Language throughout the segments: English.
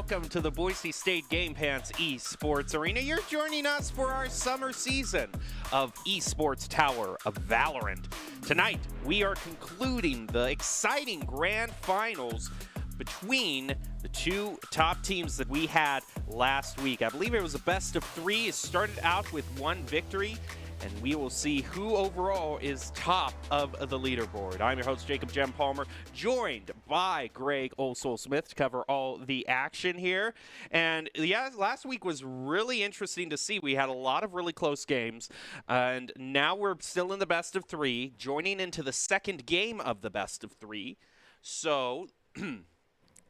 welcome to the Boise State Game Pants Esports Arena. You're joining us for our summer season of Esports Tower of Valorant. Tonight, we are concluding the exciting grand finals between the two top teams that we had last week. I believe it was a best of three. It started out with one victory, and we will see who overall is top of the leaderboard. I'm your host, Jacob Jem Palmer, joined by Greg Olsol-Smith to cover all the action here. And yeah, last week was really interesting to see. We had a lot of really close games, and now we're still in the best of three, joining into the second game of the best of three. So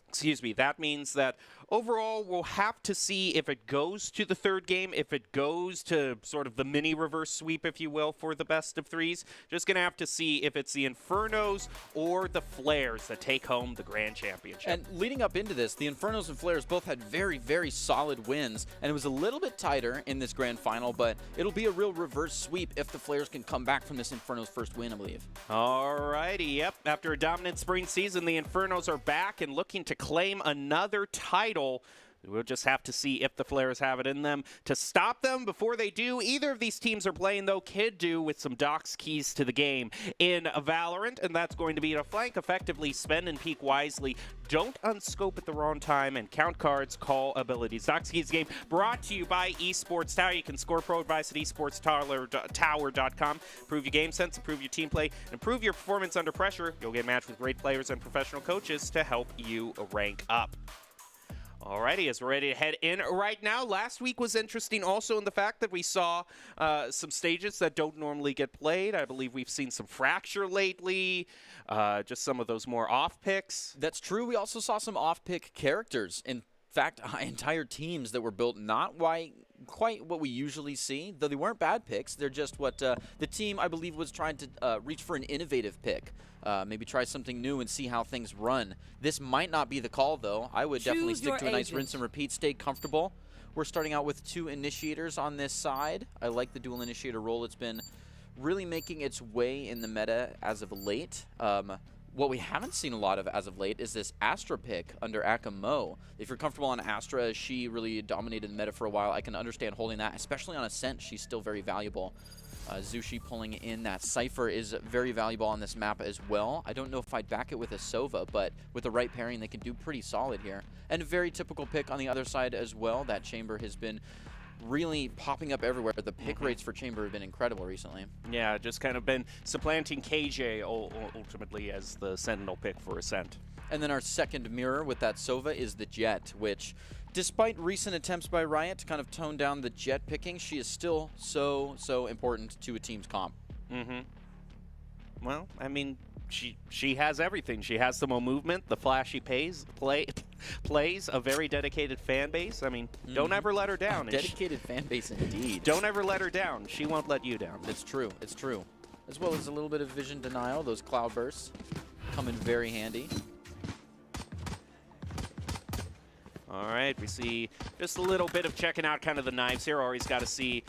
excuse me, that means that overall we'll have to see if it goes to the third game, if it goes to sort of the mini reverse sweep, if you will, for the best of threes. Just going to have to see if it's the Infernos or the Flares that take home the grand championship. And leading up into this, the Infernos and Flares both had very, very solid wins, and it was a little bit tighter in this grand final, but it'll be a real reverse sweep if the Flares can come back from this Infernos first win, I believe. Alrighty, yep. After a dominant spring season, the Infernos are back and looking to claim another title. We'll just have to see if the Flares have it in them to stop them before they do. Either of these teams are playing, though, could do with some Doc's keys to the game in Valorant, and that's going to be to flank effectively, spend and peek wisely, don't unscope at the wrong time, and count cards, call abilities. Doc's keys game brought to you by Esports Tower. You can score pro advice at esportstower.com. Improve your game sense, improve your team play, and improve your performance under pressure. You'll get matched with great players and professional coaches to help you rank up. Alrighty, as we're ready to head in right now, last week was interesting also in the fact that we saw some stages that don't normally get played. I believe we've seen some Fracture lately, just some of those more off-picks. That's true. We also saw some off-pick characters. In fact, entire teams that were built not quite what we usually see, though they weren't bad picks. They're just what the team, I believe, was trying to reach for an innovative pick. Maybe try something new and see how things run. This might not be the call, though. I would definitely stick to a nice rinse and repeat, stay comfortable. We're starting out with two initiators on this side. I like the dual initiator role. It's been really making its way in the meta as of late. What we haven't seen a lot of as of late is this Astra pick under Akamo. If you're comfortable on Astra, she really dominated the meta for a while. I can understand holding that, especially on Ascent. She's still very valuable. Zushi pulling in that Cypher is very valuable on this map as well. I don't know if I'd back it with a Sova, but with the right pairing, they can do pretty solid here. And a very typical pick on the other side as well. That Chamber has been really popping up everywhere. The pick rates for Chamber have been incredible recently. Yeah, just kind of been supplanting KJ ultimately as the Sentinel pick for Ascent. And then our second mirror with that Sova is the Jet, which, despite recent attempts by Riot to kind of tone down the Jet picking, she is still so important to a team's comp. Well, I mean, she has everything. She has the more movement, the flashy plays, a very dedicated fan base. I mean, don't ever let her down. A dedicated fan base indeed. Don't ever let her down. She won't let you down. It's true. It's true. As well as a little bit of vision denial. Those cloud bursts come in very handy. All right, we see just a little bit of checking out kind of the knives here. Always got to see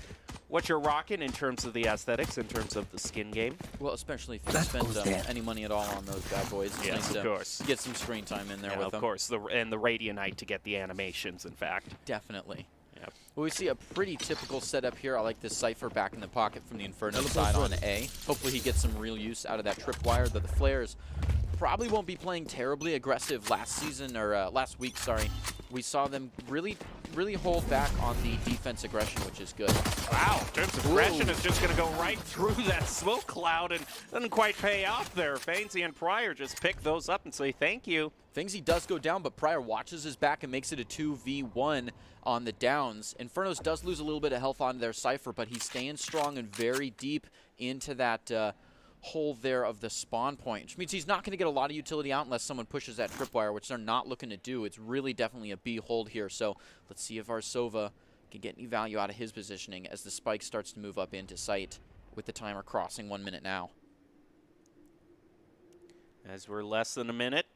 what you're rocking in terms of the aesthetics, in terms of the skin game. Well, especially if you spend any money at all on those bad boys. It's yes, nice of course. Get some screen time in there with them. Of course, and the Radianite to get the animations, in fact. Definitely. Yep. Well, we see a pretty typical setup here. I like this Cypher back in the pocket from the Inferno side on A. Hopefully he gets some real use out of that tripwire, though the Flares probably won't be playing terribly aggressive last week, sorry. We saw them really hold back on the defense aggression, which is good. Wow, in terms of aggression, it's just going to go right through that smoke cloud and doesn't quite pay off there. Fainsy and Pryor just pick those up and say thank you. Fainsy does go down, but Pryor watches his back and makes it a 2v1 on the downs. Infernos does lose a little bit of health on their Cypher, but he's staying strong and very deep into that hole there of the spawn point, which means he's not going to get a lot of utility out unless someone pushes that tripwire, which they're not looking to do. It's really definitely a B hold here, so let's see if our Sova can get any value out of his positioning as the spike starts to move up into sight with the timer crossing 1 minute now. As we're less than a minute,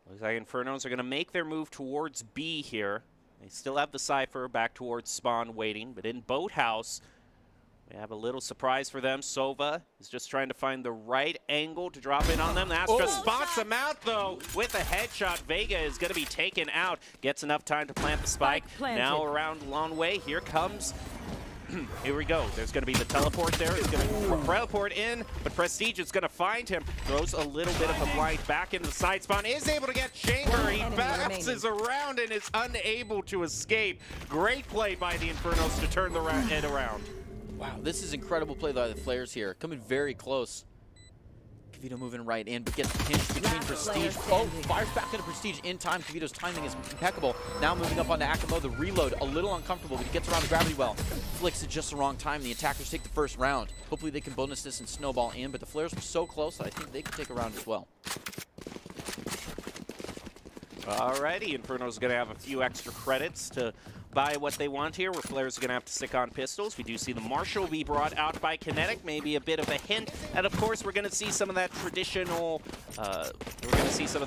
looks like Infernos are going to make their move towards B here. They still have the Cypher back towards spawn waiting, but in Boathouse, We have a little surprise for them. Sova is just trying to find the right angle to drop in on them. Astra spots him out, though, with a headshot. Vega is going to be taken out. Gets enough time to plant the spike. Now around long way. Here comes... Here we go. There's going to be the teleport there. It's going to teleport in, but Prestige is going to find him. Throws a little bit of a blind back into the side spawn. Is able to get Chamber. He bounces around and is unable to escape. Great play by the Infernos to turn the head around. Wow, this is incredible play by the Flares here. Coming very close. Kavito moving right in, but gets pinched between Prestige. Oh, fires back into Prestige in time. Kavito's timing is impeccable. Now moving up onto Akamo. The reload, a little uncomfortable, but he gets around the gravity well. Flicks at just the wrong time. The attackers take the first round. Hopefully they can bonus this and snowball in, but the Flares were so close that I think they could take a round as well. Alrighty, Inferno's going to have a few extra credits to buy what they want here, where Flares are going to have to stick on pistols. We do see the Marshall be brought out by Kinetic, maybe a bit of a hint. And of course, we're going to see some of that traditional, opping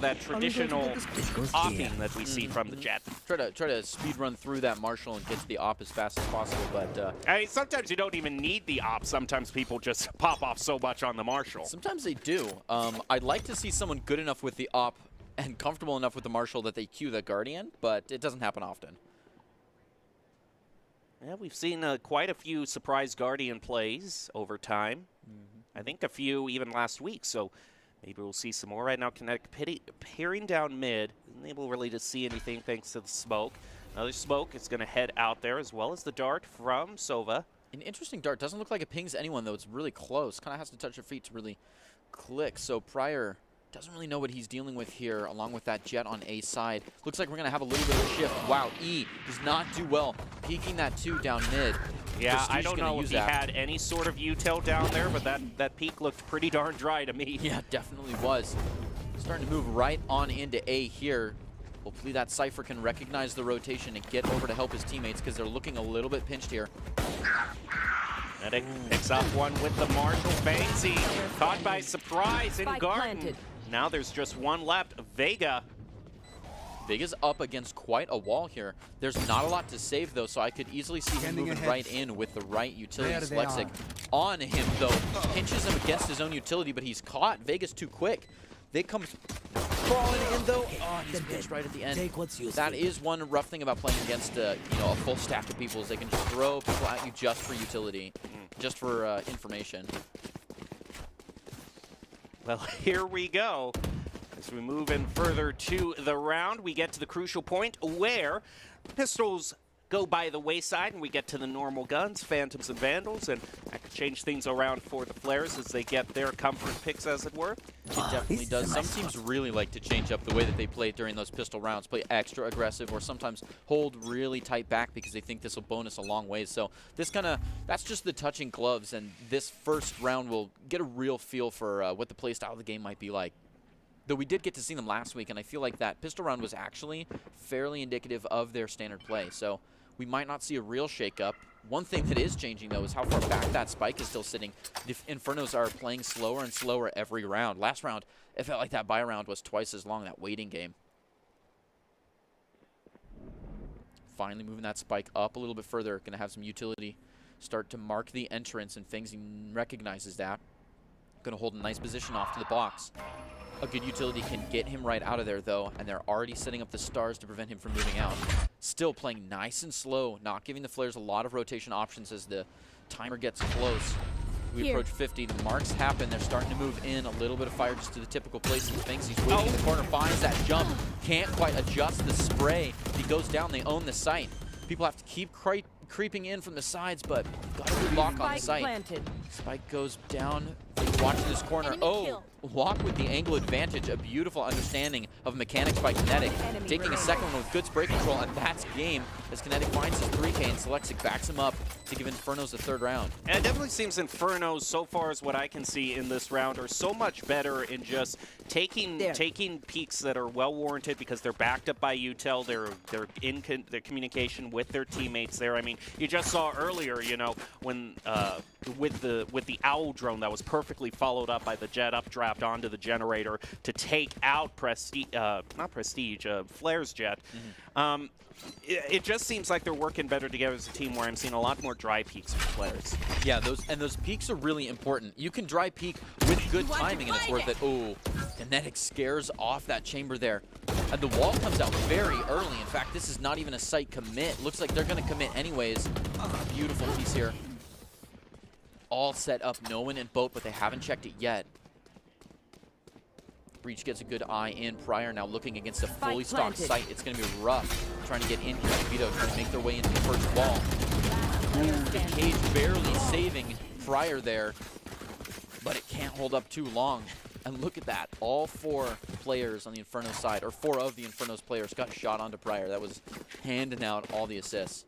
that we see from the Jet. Try to speed run through that Marshall and get to the op as fast as possible, but... I mean, sometimes you don't even need the op. Sometimes people just pop off so much on the Marshall. Sometimes they do. I'd like to see someone good enough with the op and comfortable enough with the Marshall that they cue the Guardian, but it doesn't happen often. Yeah, we've seen quite a few surprise Guardian plays over time. I think a few even last week, so maybe we'll see some more. Right now, Kinetic peering down mid. Isn't able really to see anything thanks to the smoke. Another smoke is going to head out there, as well as the dart from Sova. An interesting dart. Doesn't look like it pings anyone, though. It's really close. Kind of has to touch your feet to really click. So Pryor doesn't really know what he's dealing with here, along with that Jet on A side. Looks like we're going to have a little bit of a shift. Wow, E does not do well. Peeking that 2 down mid. Yeah, Prestige I don't know if he had any sort of util down there, but that peak looked pretty darn dry to me. Yeah, definitely was. Starting to move right on into A here. Hopefully that Cypher can recognize the rotation and get over to help his teammates, because they're looking a little bit pinched here. Kinetic picks up one with the Marshall. Banksy caught by surprise in Garden. Now there's just one left. Vega. Vega's up against quite a wall here. There's not a lot to save, though, so I could easily see him moving right in with the right utility. Dyslexic on him, though. Pinches him against his own utility, but he's caught. Vega's too quick. They come crawling in, though. Oh, he's pinched right at the end. That is one rough thing about playing against a full stack of people, is they can just throw people at you just for utility, just for information. Well, here we go. As we move in further to the round, we get to the crucial point where pistols go by the wayside and we get to the normal guns, Phantoms and Vandals, and that could change things around for the Flares as they get their comfort picks, as it were. It definitely does. Some teams really like to change up the way that they play during those pistol rounds, play extra aggressive, or sometimes hold really tight back because they think this will bonus a long ways. So this that's just the touching gloves, and this first round will get a real feel for what the play style of the game might be like. Though we did get to see them last week, and I feel like that pistol round was actually fairly indicative of their standard play. So we might not see a real shakeup. One thing that is changing, though, is how far back that spike is still sitting. The Infernos are playing slower and slower every round. Last round, it felt like that buy round was twice as long, that waiting game. Finally moving that spike up a little bit further. Going to have some utility start to mark the entrance, and Fengzi recognizes that. Going to hold a nice position off to the box. A good utility can get him right out of there, though, and they're already setting up the stars to prevent him from moving out. Still playing nice and slow, not giving the Flares a lot of rotation options as the timer gets close. We approach 50. The marks happen. They're starting to move in. A little bit of fire just to the typical places. Fengzi's waiting in the corner, finds that jump. Can't quite adjust the spray. He goes down. They own the site. People have to keep creeping in from the sides, but got a good lock on the site. Spike goes down. Watching this corner. Walk with the angle advantage. A beautiful understanding of mechanics by Kinetic. Taking a second one with good spray control, and that's game as Kinetic finds his 3K and Selectsic backs him up to give Infernos the third round. And it definitely seems Infernos, so far as what I can see in this round, are so much better in just taking peaks that are well warranted because they're backed up by util. They're in their communication with their teammates there. I mean, you just saw earlier, when with the owl drone that was perfectly followed up by the jet updraft trapped onto the generator to take out Flare's jet. It just seems like they're working better together as a team, where I'm seeing a lot more dry peaks from players. Yeah, those peaks are really important. You can dry peak with good timing, and it's worth it. Oh, Kinetic scares off that chamber there. And the wall comes out very early. In fact, this is not even a site commit. Looks like they're going to commit anyways. Beautiful piece here. All set up, no one in boat, but they haven't checked it yet. Breach gets a good eye in. Pryor now looking against a fully stocked site. It's going to be rough trying to get in here. Vito trying to make their way into the first wall. Ooh, the cage barely saving Pryor there, but it can't hold up too long. And look at that. All 4 players on the Inferno side, or 4 of the Inferno's players, got shot onto Pryor. That was handing out all the assists.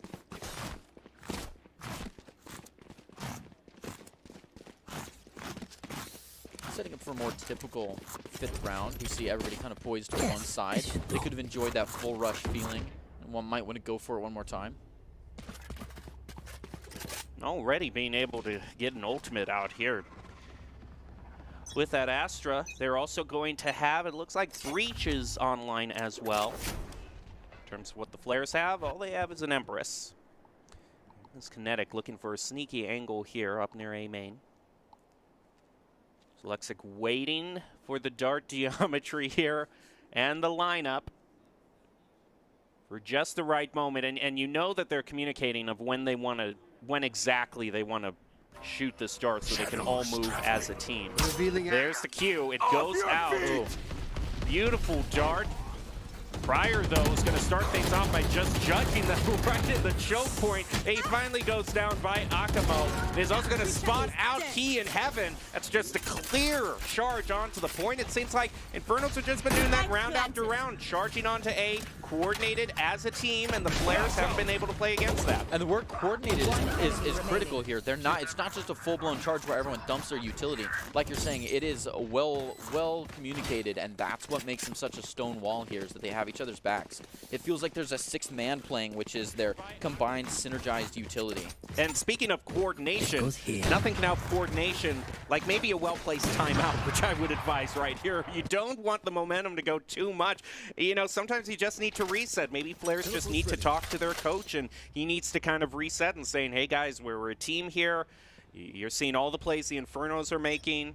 Setting up for a more typical 5th round. We see everybody kind of poised to one side. They could have enjoyed that full rush feeling, and one might want to go for it one more time. Already being able to get an ultimate out here. With that Astra, they're also going to have, it looks like, Breaches online as well. In terms of what the Flares have, all they have is an Empress. This Kinetic looking for a sneaky angle here up near A main. Lexic waiting for the dart geometry here and the lineup for just the right moment. And you know that they're communicating of when exactly they want to shoot this dart so they can all move as a team. There's the cue. It goes out. Ooh. Beautiful dart. Pryor, though, is going to start things off by just judging them right at the choke point. He finally goes down by Akamo. He's also going to spot out Key in Heaven. That's just a clear charge onto the point. It seems like Infernos have just been doing that round after round, charging onto A, coordinated as a team, and the Flares haven't been able to play against that. And the word coordinated is critical here. It's not just a full-blown charge where everyone dumps their utility. Like you're saying, it is well communicated, and that's what makes them such a stone wall here, is that they have each other's backs. It feels like there's a 6th man playing, which is their combined synergized utility. And speaking of coordination, nothing can out coordination like maybe a well-placed timeout, which I would advise right here. You don't want the momentum to go too much. You know, sometimes you just need to reset. Maybe Flares just need to talk to their coach, and he needs to kind of reset and saying, hey guys, we're a team here. You're seeing all the plays the Infernos are making.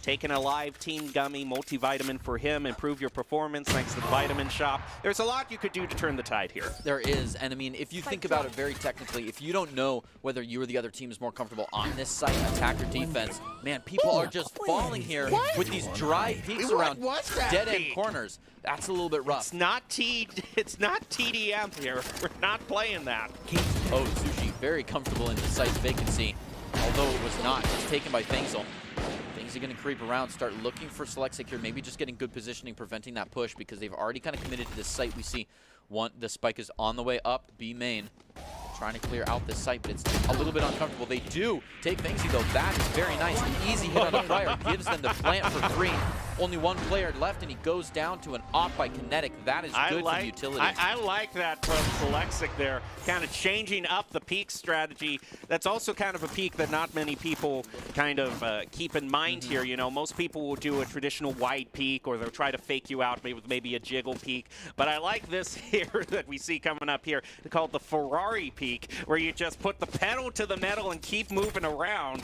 Taking a live team gummy, multivitamin for him, improve your performance thanks to the vitamin shop. There's a lot you could do to turn the tide here. There is, and I mean, if you think about it very technically, if you don't know whether you or the other team is more comfortable on this site, attack or defense, man, people are just falling here with these dry peaks around dead-end corners. That's a little bit rough. It's not TDM here. We're not playing that. Oh, Sushi very comfortable in the site's vacancy, although it was not. It's taken by Fangsel. Things are going to creep around, start looking for Selectsic here, maybe just getting good positioning, preventing that push, because they've already kind of committed to this site. We see the spike is on the way up, B main. Trying to clear out this site, but it's a little bit uncomfortable. They do take Fangsy, though. That is very nice. An easy hit on the Pryor gives them the plant for 3. Only 1 player left, and he goes down to an op by Kinetic. That is good for utility. I like that from Selectsic there, kind of changing up the peak strategy. That's also kind of a peak that not many people kind of keep in mind here. You know, most people will do a traditional wide peak, or they'll try to fake you out with maybe a jiggle peak. But I like this here that we see coming up here. They call it the Ferrari peak, where you just put the pedal to the metal and keep moving around.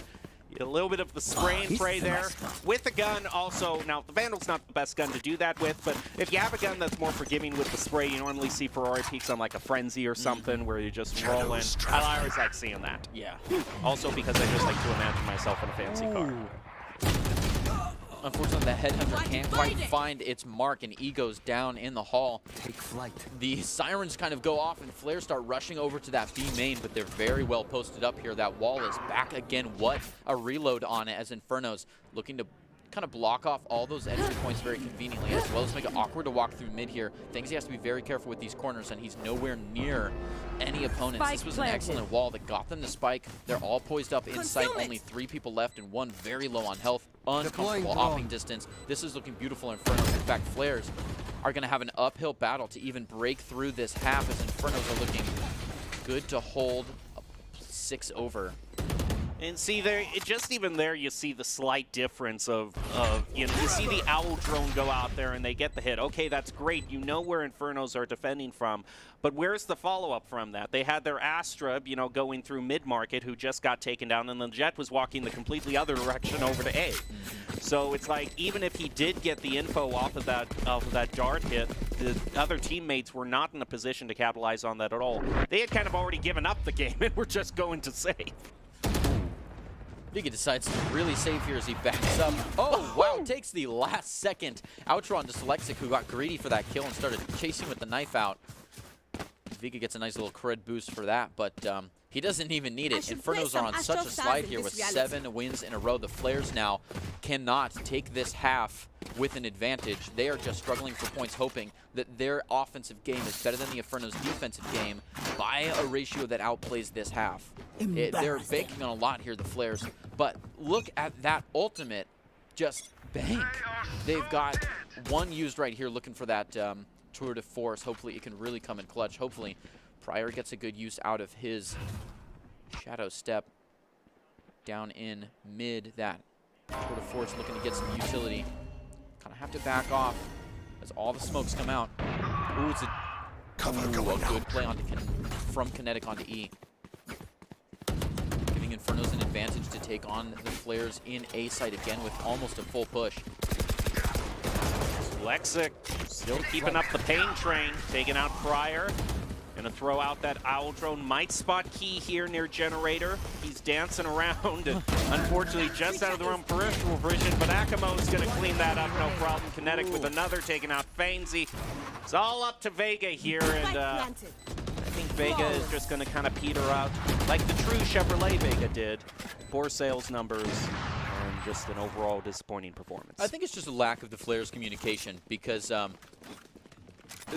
A little bit of the spray and pray there with the gun also. Now, the Vandal's not the best gun to do that with, but if you have a gun that's more forgiving with the spray, you normally see Ferrari peaks on like a Frenzy or something where you just roll in. I always like seeing that. Yeah. Also because I just like to imagine myself in a fancy car. Unfortunately, the Headhunter can't quite find its mark, and E goes down in the hall. Take flight. The sirens kind of go off, and Flares start rushing over to that B main, but they're very well posted up here. That wall is back again. What a reload on it, as Inferno's looking to kind of block off all those entry points very conveniently, as well as make it awkward to walk through mid here. Things he has to be very careful with these corners, and he's nowhere near any opponents. This was an excellent wall that got them the spike. They're all poised up in sight. Only 3 people left, and 1 very low on health. Uncomfortable opping distance. This is looking beautiful in Inferno. In fact, Flares are going to have an uphill battle to even break through this half, as Infernos are looking good to hold 6 over. And see there, just even there, you see the slight difference of you know, you see the Owl drone go out there and they get the hit. Okay, that's great. You know where Infernos are defending from, but where's the follow-up from that? They had their Astra, you know, going through mid-market, who just got taken down, and the Jet was walking the completely other direction over to A. So it's like, even if he did get the info off of that dart hit, the other teammates were not in a position to capitalize on that at all. They had kind of already given up the game and were just going to save. Vega decides to really save here as he backs up. Oh, wow, takes the last second outro on Dyslexic, who got greedy for that kill and started chasing with the knife out. Vega gets a nice little cred boost for that, but he doesn't even need it. Infernos are on such a slide here with 7 wins in a row. The Flares now cannot take this half with an advantage. They are just struggling for points, hoping that their offensive game is better than the Inferno's defensive game by a ratio that outplays this half. They're banking on a lot here, the Flares, but look at that ultimate just bank. They've got one used right here, looking for that tour de force. Hopefully it can really come in clutch. Hopefully Pryor gets a good use out of his shadow step down in mid. That tour de force looking to get some utility. Kind of have to back off as all the smokes come out. Ooh, it's a good play from Kinetic onto E. Giving Infernos an advantage to take on the Flares in A site again with almost a full push. Lexic still keeping up the pain train, taking out Pryor. Gonna throw out that Owl drone. Might spot Key here near Generator. He's dancing around and unfortunately just out of their own peripheral vision, but Akamo's gonna clean that up, no problem. Kinetic with another, taking out Fainsy. It's all up to Vega here, and I think Vega is just gonna kind of peter out like the true Chevrolet Vega did. Poor sales numbers and just an overall disappointing performance. I think it's just a lack of the Flares' communication, because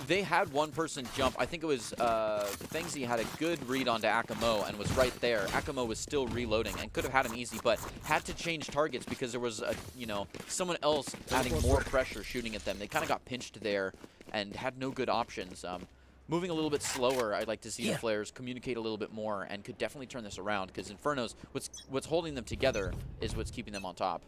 they had one person jump. I think it was Fengsy had a good read onto Akamo and was right there. Akamo was still reloading and could have had him easy, but had to change targets because there was someone else adding more pressure shooting at them. They kind of got pinched there and had no good options. Moving a little bit slower, I'd like to see the Flares communicate a little bit more, and could definitely turn this around, because Infernos, what's holding them together is what's keeping them on top.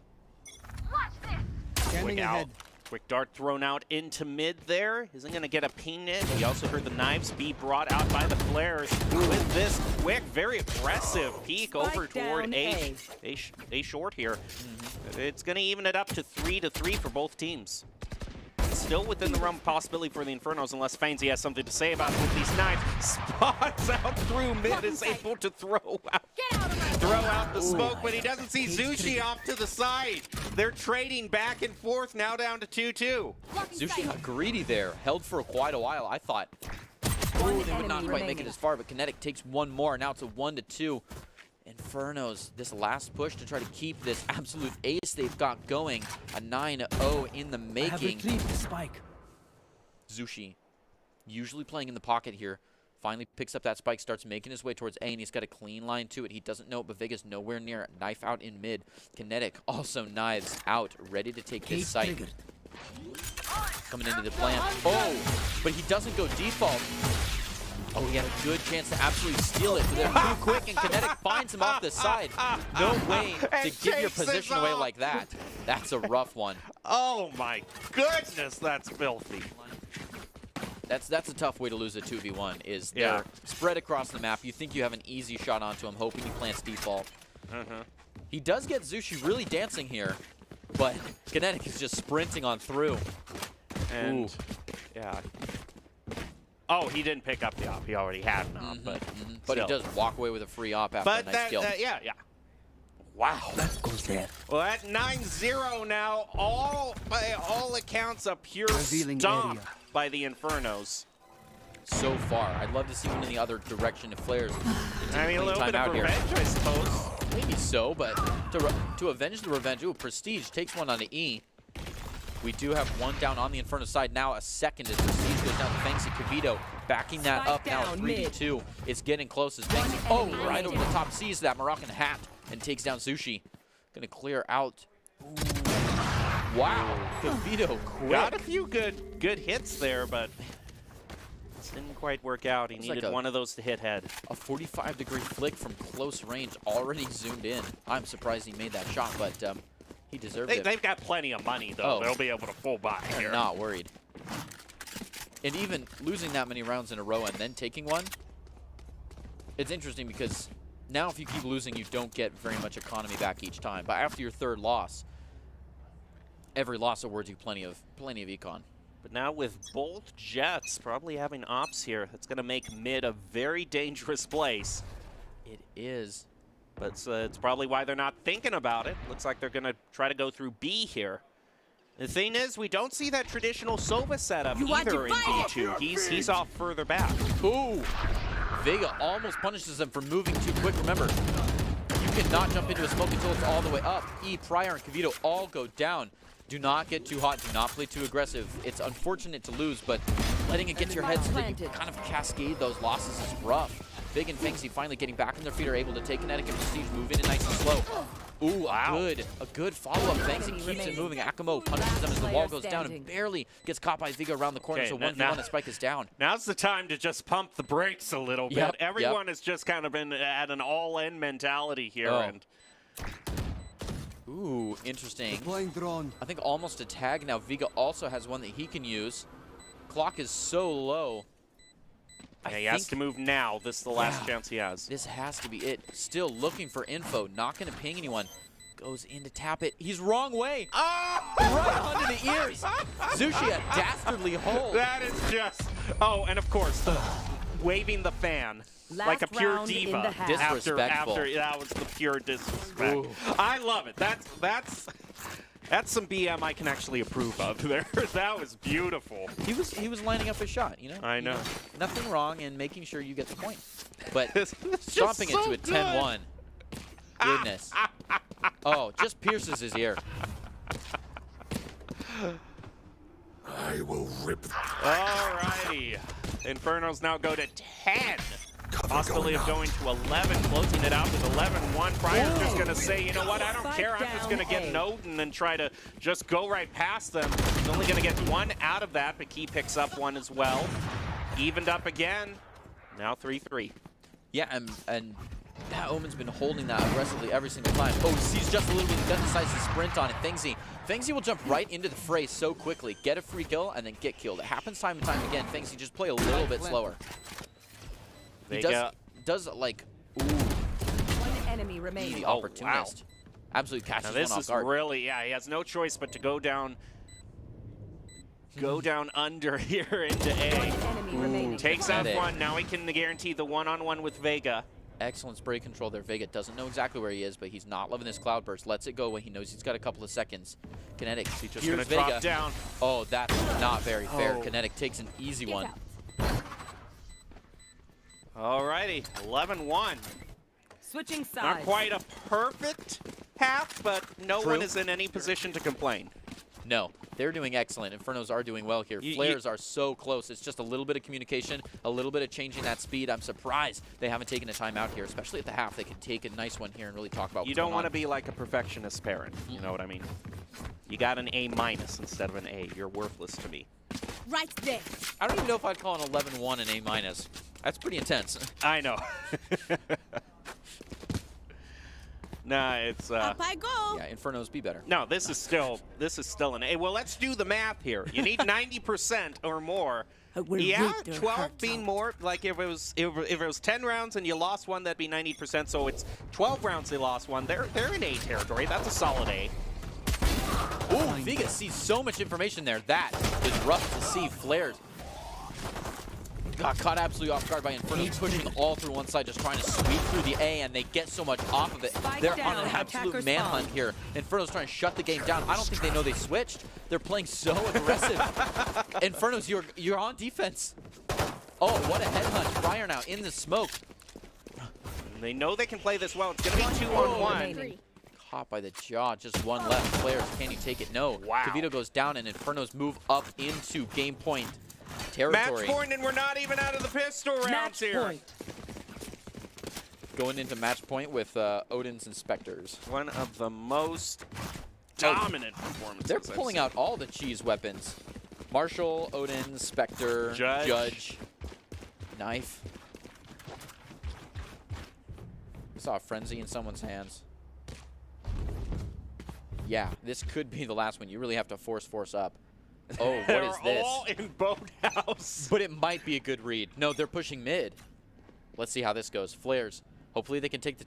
Quick out. Quick dart thrown out into mid there. Isn't going to get a ping in. He also heard the knives be brought out by the Flares with this quick, very aggressive peek over toward A short here. It's going to even it up to 3-3 for both teams. Still within the realm of possibility for the Infernos, unless Fainsy has something to say about it with these knives. Spots out through mid, is able to throw out the smoke, but he doesn't see Zushi off to the side. They're trading back and forth, now down to 2-2. Zushi got greedy there, held for quite a while. I thought, they would not quite make it as far, but Kinetic takes one more. Now it's a 1-2. Infernos, this last push to try to keep this absolute ace they've got going. A 9-0 in the making. I have retrieved the spike. Zushi, usually playing in the pocket here, finally picks up that spike, starts making his way towards A, and he's got a clean line to it. He doesn't know it, but Vega's nowhere near it. Knife out in mid. Kinetic also knives out, ready to take this site. Coming into the plant. Oh, but he doesn't go default. Oh, he had a good chance to absolutely steal it, but they're too quick, and Kinetic finds him off the side. No way to give your position away like that. That's a rough one. Oh my goodness, that's filthy. That's a tough way to lose a 2v1, is they're spread across the map. You think you have an easy shot onto him, hoping he plants default. He does get Zushi really dancing here, but Kinetic is just sprinting on through. And, oh, he didn't pick up the op. He already had an op, but he does walk away with a free op after a nice kill. Wow. That goes there. Well, at 9-0 now, by all accounts, a pure stomp by the Infernos. So far, I'd love to see one in the other direction if Flares. I mean, a little bit of revenge, I suppose. Maybe so, but to avenge the revenge, ooh, Prestige takes one on the E. We do have one down on the Inferno side now. A second as Prestige goes down to Fainsy. Kavito backing that up now. 3v2. It's getting close as Fainsy. Right over the top, sees that Moroccan hat and takes down Zushi. Gonna clear out. Wow, Kavito quick. Got a few good hits there, but Didn't quite work out. He needed one of those to hit head. A 45-degree flick from close range, already zoomed in. I'm surprised he made that shot, but he deserved it. They've got plenty of money, though. They'll be able to full buy here. They're not worried. And even losing that many rounds in a row and then taking one, it's interesting because now if you keep losing, you don't get very much economy back each time. But after your third loss, every loss awards you plenty of econ. But now with both Jets probably having ops here, that's going to make mid a very dangerous place. It is. But it's probably why they're not thinking about it. Looks like they're going to try to go through B here. The thing is, we don't see that traditional Sova setup either in B2. He's off further back. Ooh. Vega almost punishes them for moving too quick. Remember, you cannot jump into a smoke until it's all the way up. Pryor, and Kavito all go down. Do not get too hot. Do not play too aggressive. It's unfortunate to lose, but letting it get to your head so that you kind of cascade those losses is rough. Big and Fengsy finally getting back on their feet are able to take Kinetic and Prestige, move in nice and slow. Ooh, a good follow-up. Fengsy keeps it moving. Akamo punishes them as the wall goes down and barely gets caught by Viga around the corner, so 1v1 the spike is down. Now's the time to just pump the brakes a little bit. Everyone has just kind of been at an all-in mentality here. And ooh, interesting. I think almost a tag. Now Viga also has one that he can use. Clock is so low. Yeah, he has to move now. This is the last chance he has. This has to be it. Still looking for info. Not going to ping anyone. Goes in to tap it. He's wrong way. Oh! Right under the ears. Zushi a dastardly hold. That is just... Oh, and of course, the waving the fan. Like a pure diva. Disrespectful. After that was the pure disrespect. Ooh. I love it. That's some BM I can actually approve of there. That was beautiful. He was lining up his shot, you know? I know. Nothing wrong in making sure you get the point. But stomping it to a 10-1. Goodness. Oh, just pierces his ear. I will rip. Alrighty. Infernos now go to 10. Possibility of going to 11, closing it out with 11-1. Pryor's just going to say, you know what, I don't care. I'm just going to get Noden and try to just go right past them. He's only going to get one out of that, but Key picks up one as well. Evened up again. Now 3-3. Yeah, and that Omen's been holding that aggressively every single time. Oh, sees just a little bit, then decides to sprint on it. Fengsy will jump right into the fray so quickly, get a free kill, and then get killed. It happens time and time again. Fengsy just play a little bit slower. He does like, ooh. One enemy remaining. The opportunist. Absolutely catches one off guard. This is really, he has no choice but to go down under here into A. Takes out one. Now he can guarantee the one-on-one with Vega. Excellent spray control there. Vega doesn't know exactly where he is, but he's not loving this cloudburst. Lets it go when he knows he's got a couple of seconds. Kinetic, he's just going to drop down. Oh, that's not very fair. Kinetic takes an easy one. Alrighty, 11-1. Switching sides. Not quite a perfect half, but no one is in any position to complain. No, they're doing excellent. Infernos are doing well here. Flares are so close. It's just a little bit of communication, a little bit of changing that speed. I'm surprised they haven't taken a timeout here, especially at the half. They could take a nice one here and really talk about what's You don't want to be like a perfectionist parent. You know what I mean? You got an A- instead of an A. You're worthless to me. Right there. I don't even know if I'd call an 11-1 an A-. That's pretty intense. I know. Nah, it's Up I go. Yeah, Infernos be better. No, this is still an A. Well, let's do the math here. You need 90% or more. Yeah, 12 being more. Like if it was 10 rounds and you lost one, that'd be 90%. So it's 12 rounds they lost one. They're in A territory. That's a solid A. Ooh, Vega sees so much information there. That is rough to see. Flares got caught absolutely off guard by Infernos, pushing all through one side, just trying to sweep through the A, and they get so much off of it. They're on an absolute manhunt here. Infernos trying to shut the game down. I don't think they know they switched. They're playing so aggressive. Infernos, you're on defense. Oh, what a headhunt. Pryor now in the smoke. They know they can play this well. It's going to be 2-on-1. Caught by the jaw, just one left. Flares, can you take it? No. Wow. Kavito goes down, and Infernos move up into game point territory. Match point, and we're not even out of the pistol rounds here. Going into match point with Odin's Inspectors. One of the most dominant performances. They're pulling out all the cheese weapons. Marshall, Odin, Spectre, Judge. Knife. I saw a frenzy in someone's hands. Yeah, this could be the last one. You really have to force up. Oh, what is this? They're all in boathouse. But it might be a good read. No, they're pushing mid. Let's see how this goes. Flares. Hopefully they can take the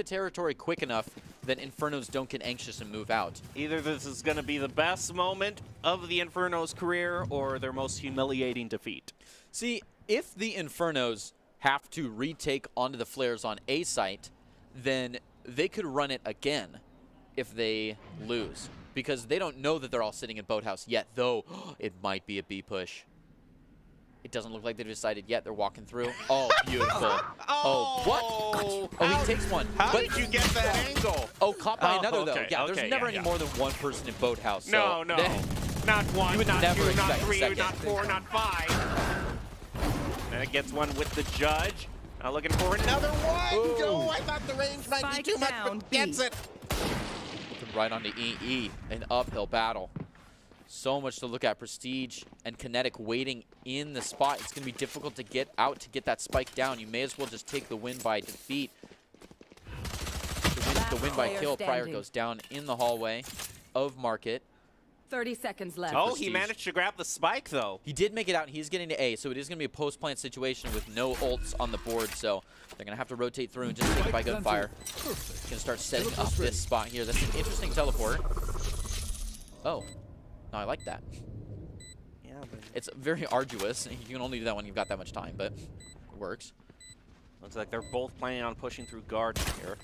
territory quick enough that Infernos don't get anxious and move out. Either this is going to be the best moment of the Inferno's career or their most humiliating defeat. See, if the Infernos have to retake onto the Flares on A site, then they could run it again if they lose. Because they don't know that they're all sitting in Boathouse yet, though it might be a B push. It doesn't look like they've decided yet. They're walking through. Oh, beautiful. Oh, what? Oh, he takes one. How did you get that angle? Oh, caught by another, though. Okay, Yeah, there's okay, never any more than one person in Boathouse. So No. Not one, you would not never two, not expect three, second. not four, not five. And it gets one with the judge. Now looking for another one. Ooh. No, I thought the range might Spike be too much, down, but gets B. it. Looking right onto EE, an uphill battle. So much to look at. Prestige and Kinetic waiting in the spot. It's going to be difficult to get out to get that spike down. You may as well just take the win by defeat. The win by kill. Pryor goes down in the hallway of Market. 30 seconds left. Oh, he Prestige. managed to grab the spike, though. He did make it out. He's getting to A, so it is going to be a post-plant situation with no ults on the board. So they're going to have to rotate through and just take it by gunfire. Going to start setting up this spot here. That's an interesting teleport. Oh. No, I like that. Yeah, but It's very arduous. You can only do that when you've got that much time, but it works. looks like they're both planning on pushing through garden here.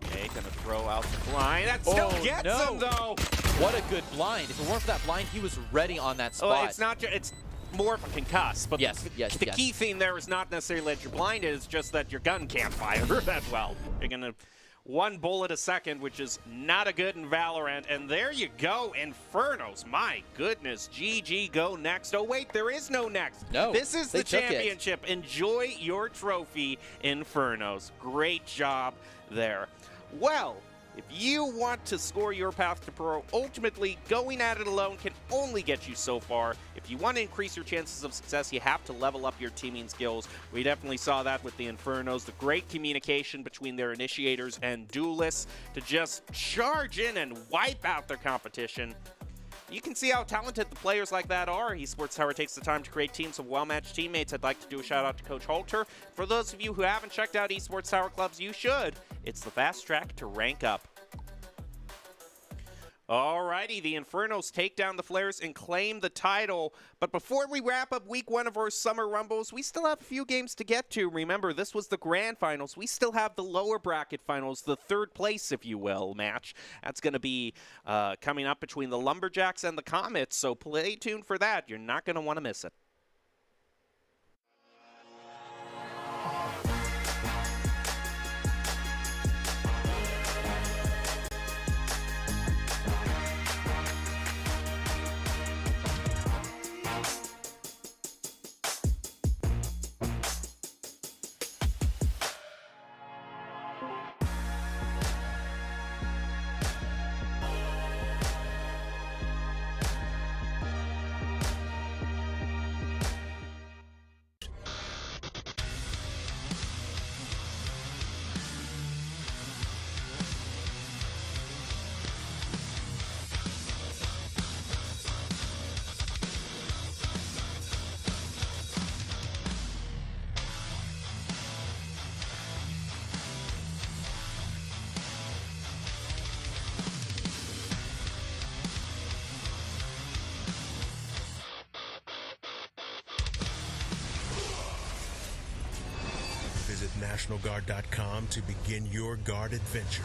Okay, gonna throw out the blind. That still gets him, though. What a good blind. If it weren't for that blind, he was ready on that spot. Oh, it's not. It's more of a concuss. But Yes. the key theme there is not necessarily that you're blinded. It's just that your gun can't fire that well. You're gonna one bullet a second, which is not a good in Valorant. And there you go, Infernos. My goodness, GG go next. Oh wait, there is no next. No, this is they the took it. championship. Enjoy your trophy, Infernos. Great job there. Well, if you want to score your path to pro, ultimately going at it alone can only get you so far. If you want to increase your chances of success, you have to level up your teaming skills. We definitely saw that with the Infernos, the great communication between their initiators and duelists to just charge in and wipe out their competition. You can see how talented the players like that are. Esports Tower takes the time to create teams of well-matched teammates. I'd like to do a shout out to Coach Holter. For those of you who haven't checked out Esports Tower clubs, you should. It's the fast track to rank up. Alrighty, the Infernos take down the Flares and claim the title. But before we wrap up week one of our Summer Rumbles, we still have a few games to get to. Remember, this was the grand finals. We still have the lower bracket finals, the third place, if you will, match. That's going to be coming up between the Lumberjacks and the Comets, so play tuned for that. You're not going to want to miss it. Visit NationalGuard.com to begin your guard adventure.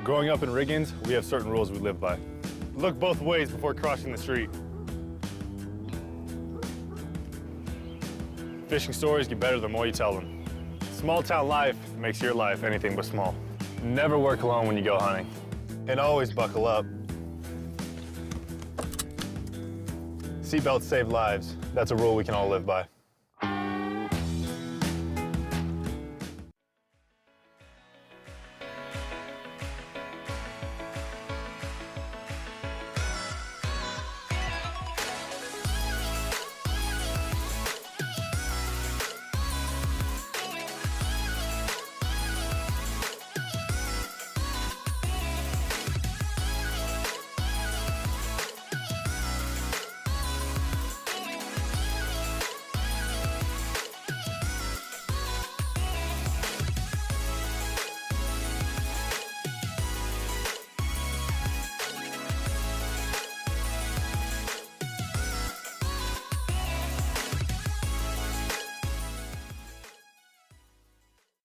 Growing up in Riggins, we have certain rules we live by. Look both ways before crossing the street. Fishing stories get better the more you tell them. Small town life makes your life anything but small. Never work alone when you go hunting. And always buckle up. Seatbelts save lives. That's a rule we can all live by.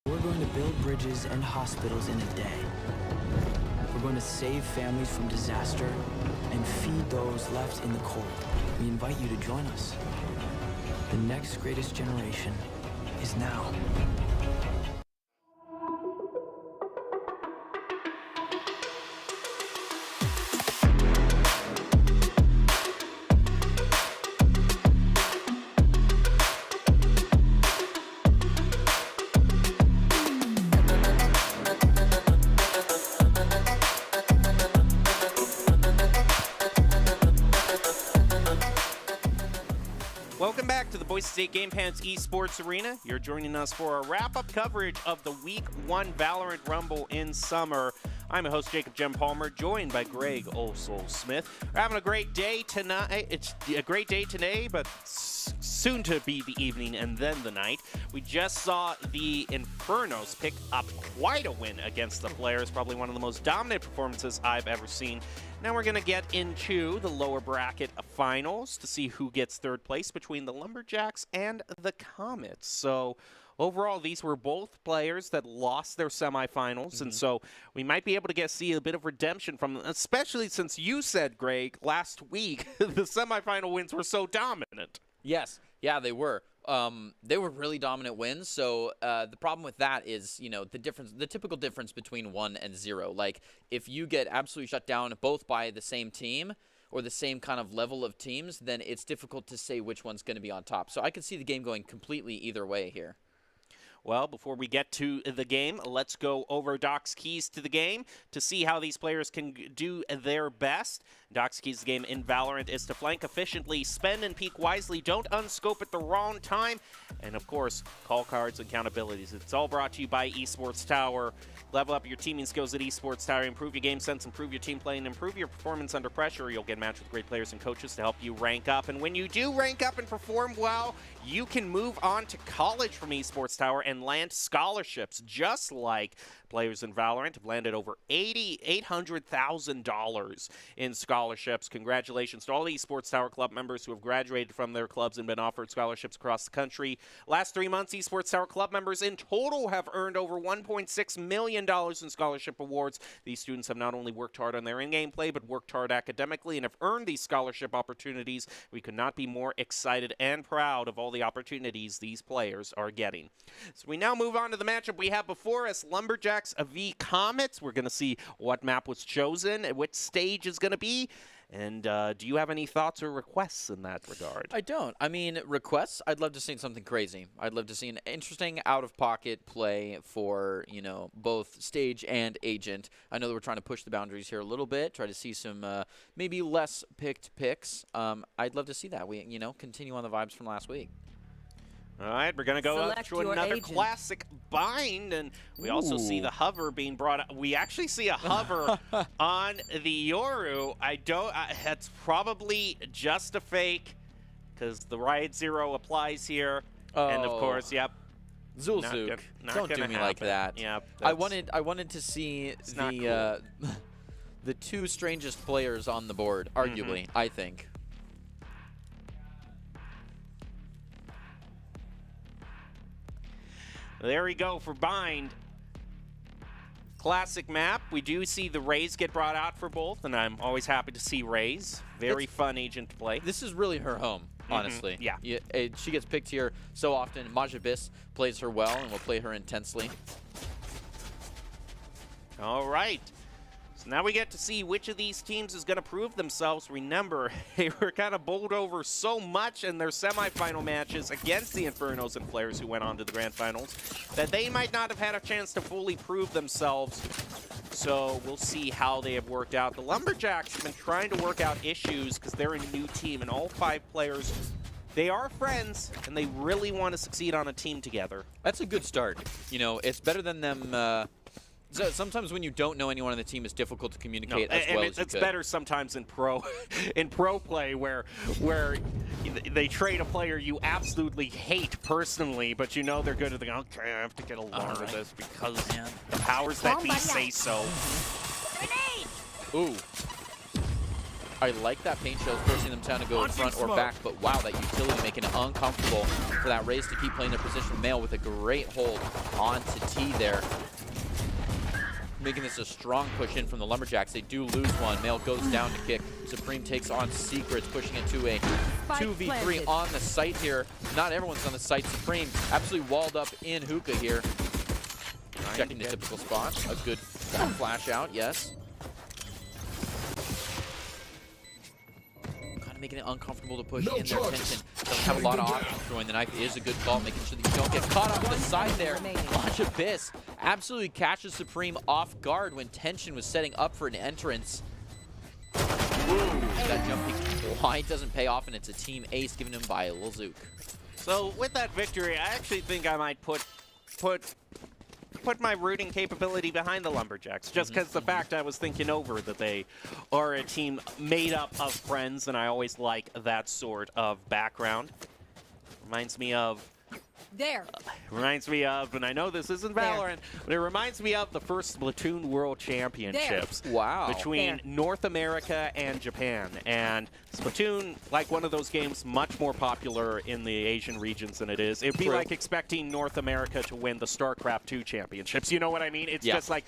We're going to build bridges and hospitals in a day. We're going to save families from disaster and feed those left in the cold. We invite you to join us. The next greatest generation is now. Welcome back to the Boise State Game Pants Esports Arena. You're joining us for a wrap-up coverage of the Week 1 Valorant Rumble in summer. I'm your host, Jacob Jem Palmer, joined by Greg Olsol Smith. We're having a great day tonight. It's a great day today, but soon to be the evening and then the night. We just saw the Infernos pick up quite a win against the Flares, probably one of the most dominant performances I've ever seen. Now we're going to get into the lower bracket finals to see who gets third place between the Lumberjacks and the Comets. So overall, these were both players that lost their semifinals, and so we might be able to see a bit of redemption from them, especially since you said, Greg, last week the semifinal wins were so dominant. Yes, yeah, they were. They were really dominant wins. So the problem with that is, you know, the typical difference between 1 and 0. Like if you get absolutely shut down both by the same team or the same kind of level of teams, then it's difficult to say which one's going to be on top. So I could see the game going completely either way here. Well, before we get to the game, let's go over Doc's keys to the game to see how these players can do their best. Doc's keys to the game in Valorant is to flank efficiently, spend and peek wisely, don't unscope at the wrong time, and of course, call cards and accountabilities. It's all brought to you by Esports Tower. Level up your teaming skills at Esports Tower, improve your game sense, improve your team play, and improve your performance under pressure. You'll get matched with great players and coaches to help you rank up. And when you do rank up and perform well, you can move on to college from Esports Tower and land scholarships, just like players in Valorant have landed over $800,000 in scholarships. Congratulations to all the Esports Tower Club members who have graduated from their clubs and been offered scholarships across the country. Last 3 months, Esports Tower Club members in total have earned over $1.6 million in scholarship awards. These students have not only worked hard on their in-game play, but worked hard academically and have earned these scholarship opportunities. We could not be more excited and proud of all the opportunities these players are getting. So we now move on to the matchup we have before us, Lumberjacks v Comets. We're going to see what map was chosen, which stage is going to be. And do you have any thoughts or requests in that regard? I don't. I mean, requests, I'd love to see something crazy. I'd love to see an interesting out-of-pocket play for, you know, both stage and agent. I know that we're trying to push the boundaries here a little bit, try to see some maybe less picked picks. I'd love to see that. We, you know, continue on the vibes from last week. All right, we're going to go Select to another agent. classic bind, and we also see the hover being brought up. We actually see a hover on the Yoru. That's probably just a fake, because the Riot Zero applies here. Oh. And, of course, yep. Zulzook, don't do me like that. Yep, I wanted to see the the two strangest players on the board, arguably, I think. There we go for bind. Classic map. We do see the Rays get brought out for both, and I'm always happy to see Rays. Very fun agent to play. This is really her home, honestly. Yeah. She gets picked here so often. Majabis plays her well and will play her intensely. All right. So now we get to see which of these teams is going to prove themselves. Remember, they were kind of bowled over so much in their semifinal matches against the Infernos and Flares, who went on to the Grand Finals, that they might not have had a chance to fully prove themselves. So we'll see how they have worked out. The Lumberjacks have been trying to work out issues because they're a new team, and all 5 players, they are friends, and they really want to succeed on a team together. That's a good start. You know, it's better than them... So sometimes when you don't know anyone on the team, it's difficult to communicate as well as you it's could. better sometimes in pro play where they trade a player you absolutely hate personally, but you know they're good at the okay, I have to get along with this because the powers that be say so. Ooh. I like that paint shell, forcing them down to go in front or back, but wow, that utility making it uncomfortable for that Rays to keep playing their position. Mail with a great hold onto T there. Making this a strong push in from the Lumberjacks. They do lose one. Mail goes down to kick. Supreme takes on Secrets, pushing into a 2v3 on the site here. Not everyone's on the site. Supreme absolutely walled up in hookah here. Checking the typical spot. A good flash out, yes. Kind of making it uncomfortable to push in their tension. Doesn't have a lot of options. Throwing the knife is a good call, making sure that you don't get caught off the side there. Launch Abyss absolutely catches Supreme off guard when tension was setting up for an entrance. That jumping wide doesn't pay off, and it's a team ace given him by Lil Zook. So with that victory, I actually think I might put my rooting capability behind the Lumberjacks, just because the fact I was thinking over that they are a team made up of friends, and I always like that sort of background. Reminds me of, and I know this isn't Valorant, but it reminds me of the first Splatoon World Championships. Wow. Between North America and Japan. And Splatoon, like one of those games, much more popular in the Asian regions than it is. It'd be like expecting North America to win the StarCraft 2 championships. You know what I mean? It's just like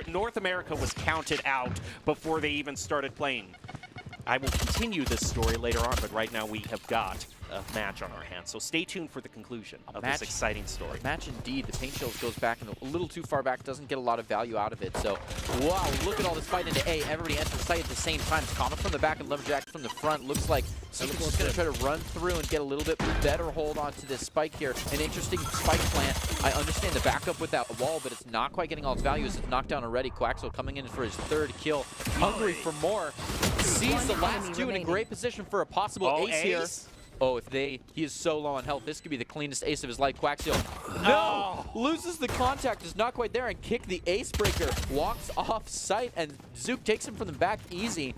North America was counted out before they even started playing. I will continue this story later on, but right now we have got a match on our hands. So stay tuned for the conclusion of this exciting story. Match indeed. The paint shells goes back and a little too far back, doesn't get a lot of value out of it. So, wow, look at all this fight into A. Everybody enters site at the same time. Comet from the back and Lumberjacks from the front. Looks like Secret's just going to try to run through and get a little bit better hold onto this spike here. An interesting spike plant. I understand the backup with that wall, but it's not quite getting all its value as it's knocked down already. Quaxel coming in for his 3rd kill. Hungry for more. Sees the last 2 in a great position for a possible ace here. Oh, he is so low on health, this could be the cleanest ace of his life. Quaxio, no! Loses the contact, is not quite there, and kick the ace breaker. Walks off site, and Zook takes him from the back easy.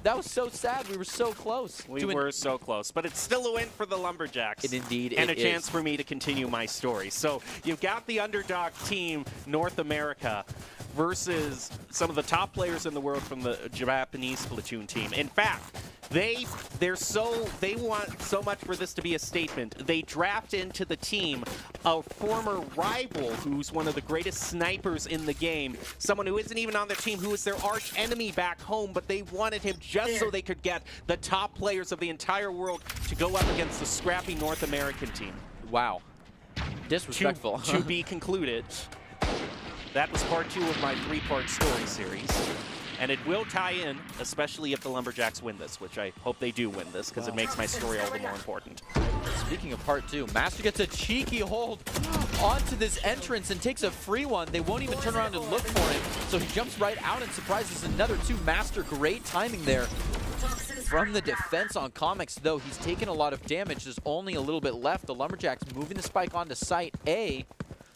That was so sad. We were so close. We were so close, but it's still a win for the Lumberjacks. Indeed, and a chance for me to continue my story. So you've got the underdog team, North America, versus some of the top players in the world from the Japanese Splatoon team. In fact, they want so much for this to be a statement. They draft into the team a former rival who's one of the greatest snipers in the game, someone who isn't even on their team, who is their arch enemy back home, but they wanted him just so they could get the top players of the entire world to go up against the scrappy North American team. Wow. Disrespectful. To be concluded. That was part 2 of my 3-part story series. And it will tie in, especially if the Lumberjacks win this, which I hope they do win this, because it makes my story all the more important. Speaking of part 2, Master gets a cheeky hold onto this entrance and takes a free one. They won't even turn around and look for him, so he jumps right out and surprises another 2. Master, great timing there. From the defense on Comics, though, he's taken a lot of damage. There's only a little bit left. The Lumberjacks moving the spike onto site A.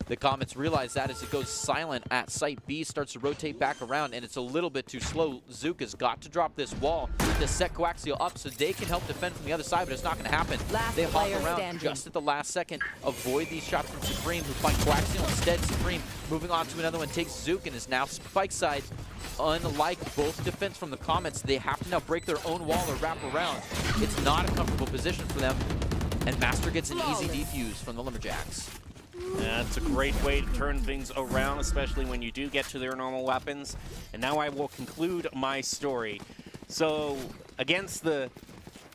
The Comets realize that as it goes silent at site B, starts to rotate back around, and it's a little bit too slow. Zook has got to drop this wall to set Coaxial up so they can help defend from the other side, but it's not going to happen. They hop around just at the last second, avoid these shots from Supreme, who find Coaxial instead. Supreme moving on to another one, takes Zook, and is now spike side. Unlike both defense from the Comets, they have to now break their own wall or wrap around. It's not a comfortable position for them, and Master gets an easy defuse from the Lumberjacks. That's a great way to turn things around, especially when you do get to their normal weapons. And now I will conclude my story. So, against the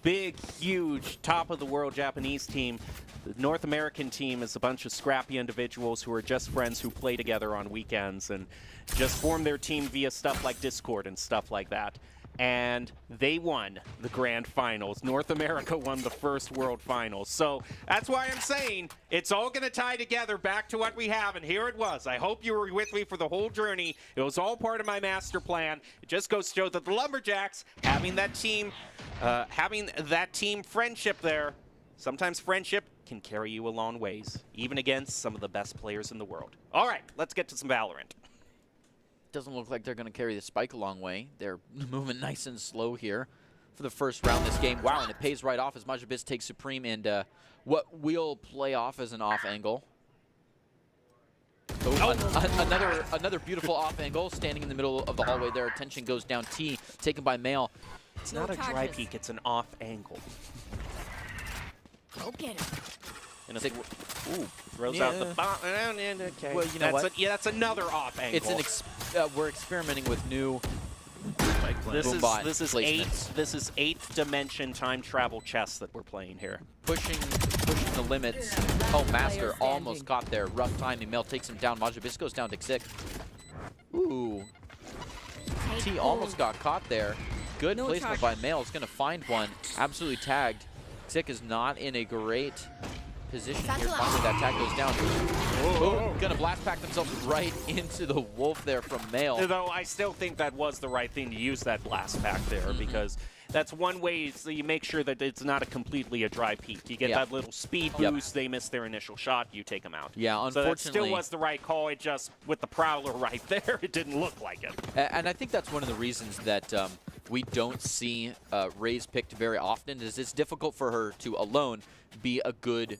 big, huge, top-of-the-world Japanese team, the North American team is a bunch of scrappy individuals who are just friends who play together on weekends and just form their team via stuff like Discord and stuff like that. And they won the grand finals. North America won the first world finals. So that's why I'm saying it's all going to tie together back to what we have, and here it was. I hope you were with me for the whole journey. It was all part of my master plan. It just goes to show that the Lumberjacks, having that team friendship there, sometimes friendship can carry you a long ways, even against some of the best players in the world. All right, let's get to some Valorant. Doesn't look like they're going to carry the spike a long way. They're moving nice and slow here for the first round this game. Wow, and it pays right off as Majabis takes Supreme, and what will play off as an off angle. Oh, another beautiful off angle, standing in the middle of the hallway there. Attention goes down. T taken by Mail. It's not a dry peek, it's an off angle. Go get it. And ooh, throws out the bomb. Okay. Well, you know what? That's another off angle. It's we're experimenting with new. This is eighth dimension time travel chess that we're playing here. Pushing the limits. Oh, Master almost got there. Rough timing. Mel takes him down. Majabis goes down to Xic. Ooh. T almost got caught there. Good placement by Mail. Is going to find one. Absolutely tagged. Xic is not in a great position here. Finally, that tag goes down. Oh, gonna blast pack themselves right into the wolf there from Mail. Though I still think that was the right thing to use that blast pack there, because that's one way so you make sure that it's not completely a dry peek. You get that little speed boost, they miss their initial shot, you take them out. Yeah, unfortunately. So that still was the right call, it just, with the Prowler right there, it didn't look like it. And I think that's one of the reasons that we don't see Raze picked very often, is it's difficult for her to alone be a good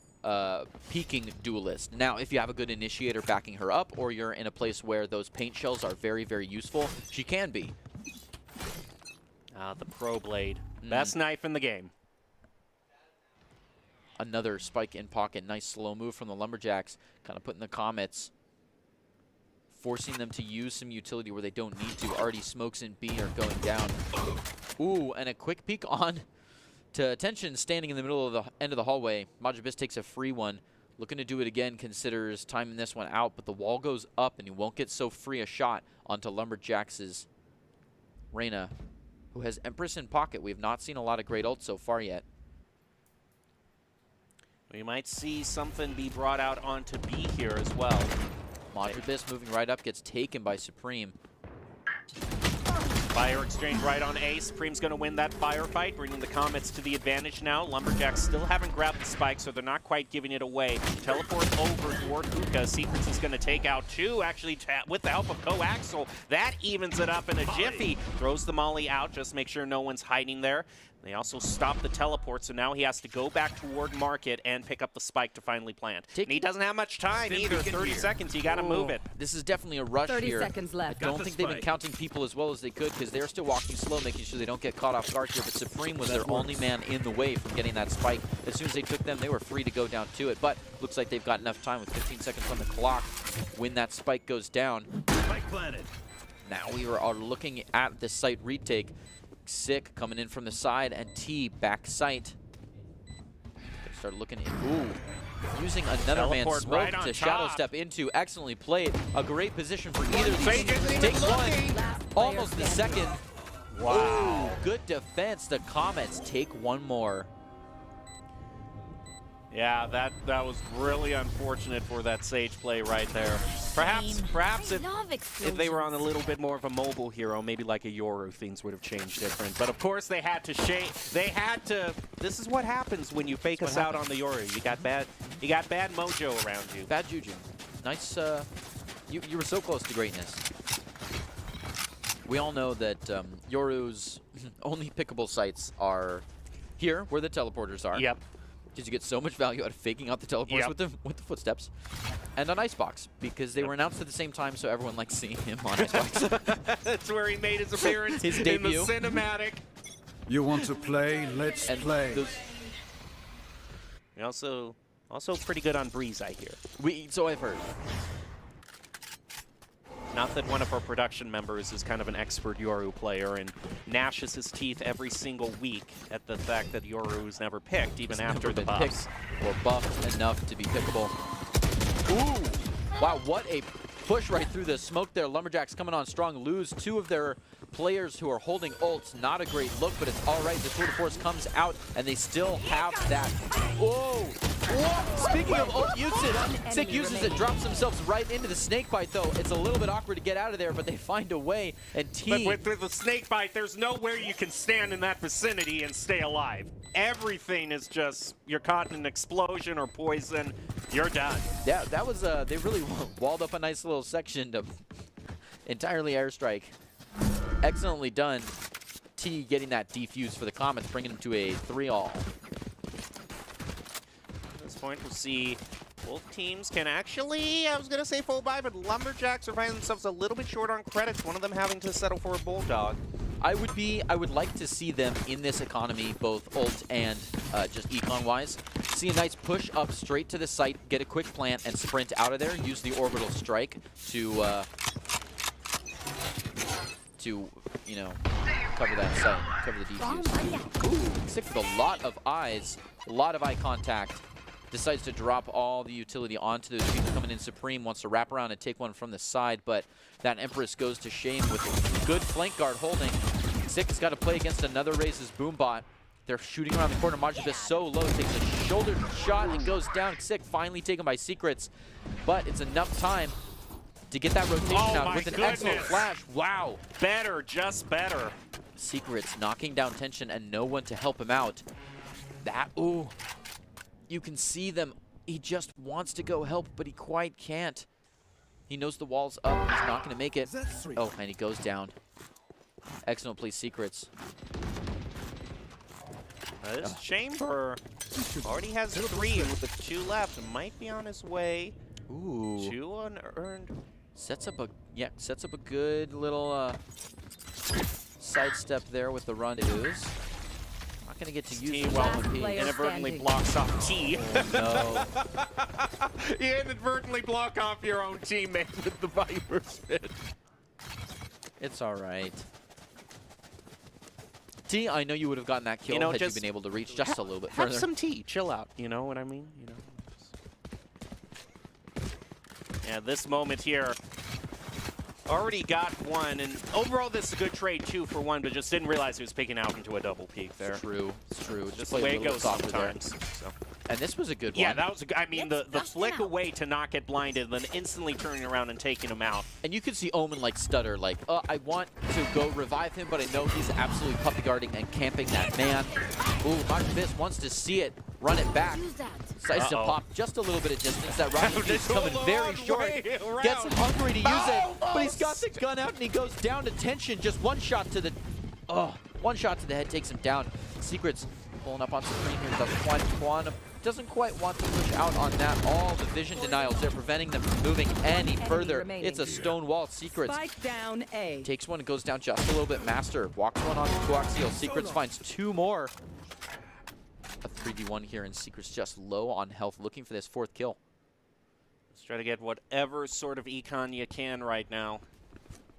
peeking duelist. Now, if you have a good initiator backing her up, or you're in a place where those paint shells are very, very useful, she can be. The Pro Blade. Best knife in the game. Another spike in pocket. Nice slow move from the Lumberjacks. Kind of putting the Comets, forcing them to use some utility where they don't need to. Already smokes in B are going down. Ooh, and a quick peek on to Attention, standing in the middle of the end of the hallway. Majabis takes a free one. Looking to do it again, considers timing this one out, but the wall goes up and he won't get so free a shot onto Lumberjacks' Reyna, who has Empress in pocket. We have not seen a lot of great ults so far yet. We might see something be brought out onto B here as well. Majabis moving right up, gets taken by Supreme. Fire exchange right on A. Supreme's going to win that firefight, bringing the Comets to the advantage now. Lumberjacks still haven't grabbed the spike, so they're not quite giving it away. Teleport over toward Hookah. Secrets is going to take out two, actually, with the help of Coaxial. That evens it up in a jiffy. Throws the Molly out, just make sure no one's hiding there. They also stop the teleport, so now he has to go back toward Market and pick up the spike to finally plant. And he doesn't have much time either. 30 seconds, you got to move it. This is definitely a rush 30 here. 30 seconds left. I don't think they've been counting people as well as they could, because they're still walking slow, making sure they don't get caught off guard here. But Supreme was their only man in the way from getting that spike. As soon as they took them, they were free to go down to it. But looks like they've got enough time with 15 seconds on the clock when that spike goes down. Spike planted. Now we are looking at the site retake. Xic coming in from the side, and T back sight. Start looking in. Ooh. Using another man's smoke to shadow step into. Excellently played. A great position for either of these. Takes one. Almost the second. Wow. Ooh, good defense. The Comets take one more. Yeah, that was really unfortunate for that Sage play right there. Perhaps if they were on a little bit more of a mobile hero, maybe like a Yoru, things would have changed different. But of course they had to this is what happens when you fake us out on the Yoru. You got bad mojo around you. Bad juju. Nice you were so close to greatness. We all know that Yoru's only pickable sites are here where the teleporters are. Yep. Because you get so much value out of faking out the teleports with the footsteps, and on Icebox, because they were announced at the same time, so everyone likes seeing him on Icebox. That's where he made his appearance. His in debut. The cinematic. You want to play? Let's play. We also Also pretty good on Breeze, I hear. So I've heard. Not that one of our production members is kind of an expert Yoru player and gnashes his teeth every single week at the fact that Yoru is never picked, even after the buffs. Or buffed enough to be pickable. Ooh! Wow, what a push right through the smoke there. Lumberjacks coming on strong, lose 2 of their players who are holding ults. Not a great look, but it's all right. The tour de force comes out, and they still have that. Whoa! What? Speaking of ult usage, Sick uses it, drops themselves right into the snake bite, though. It's a little bit awkward to get out of there, but they find a way, and T... But with the snake bite, there's nowhere you can stand in that vicinity and stay alive. Everything is just, you're caught in an explosion or poison, you're done. Yeah, that was, they really walled up a nice little section to entirely airstrike. Excellently done. T getting that defuse for the Comets, bringing them to a 3-all. At this point, we'll see both teams can actually, I was going to say full buy, but Lumberjacks are finding themselves a little bit short on credits, one of them having to settle for a Bulldog. I would like to see them in this economy, both ult and just econ-wise. See a nice push up straight to the site, get a quick plant, and sprint out of there. Use the orbital strike to you know, cover that site, cover the defuse. Ooh, Sick with a lot of eyes, a lot of eye contact. Decides to drop all the utility onto those people coming in. Supreme wants to wrap around and take one from the side, but that Empress goes to shame with a good flank guard holding. Sick has got to play against another Raze's Boombot. They're shooting around the corner. Majibus so low, takes a shoulder shot and goes down. Sick finally taken by Secrets, but it's enough time to get that rotation out with an excellent flash. Wow. Better, just better. Secrets knocking down tension and no one to help him out. That, ooh. You can see them. He just wants to go help, but he quite can't. He knows the wall's up. He's not going to make it. Oh, and he goes down. Excellent play, Secrets. This Chamber already has 3 with the 2 left. Might be on his way. Ooh. 2 unearned. Sets up a good little sidestep there with the rendezvous. Not going to get to use T inadvertently blocks off T. Oh, no. You inadvertently block off your own teammate with the Viper spin. It's all right. T, I know you would have gotten that kill had you been able to reach just a little bit further. Have some tea, chill out. You know what I mean? You know. Yeah, this moment here. Already got one, and overall this is a good trade, 2 for 1, but just didn't realize he was picking out into a double peak there. It's true. It's true. Just the way it goes sometimes. So. And this was a good one. Yeah, that was a, I mean, the flick away to not get blinded, then instantly turning around and taking him out. And you could see Omen like stutter, like, I want to go revive him, but I know he's absolutely puppy guarding and camping that man. Ooh, Majibus wants to see it, run it back. Decides to pop just a little bit of distance. That rocket is coming very short. Gets hungry to use it, but he's got the gun out and he goes down to tension. Just one shot to the, one shot to the head takes him down. Secrets pulling up on Supreme here. Doesn't quite want to push out on that. All the vision denials, they're preventing them from moving any further. It's a stone wall. Secrets down A. Takes one and goes down just a little bit. Master walks one on the coaxial. Secrets finds 2 more. A 3v1 here, and Secret's just low on health, looking for this 4th kill. Let's try to get whatever sort of econ you can right now.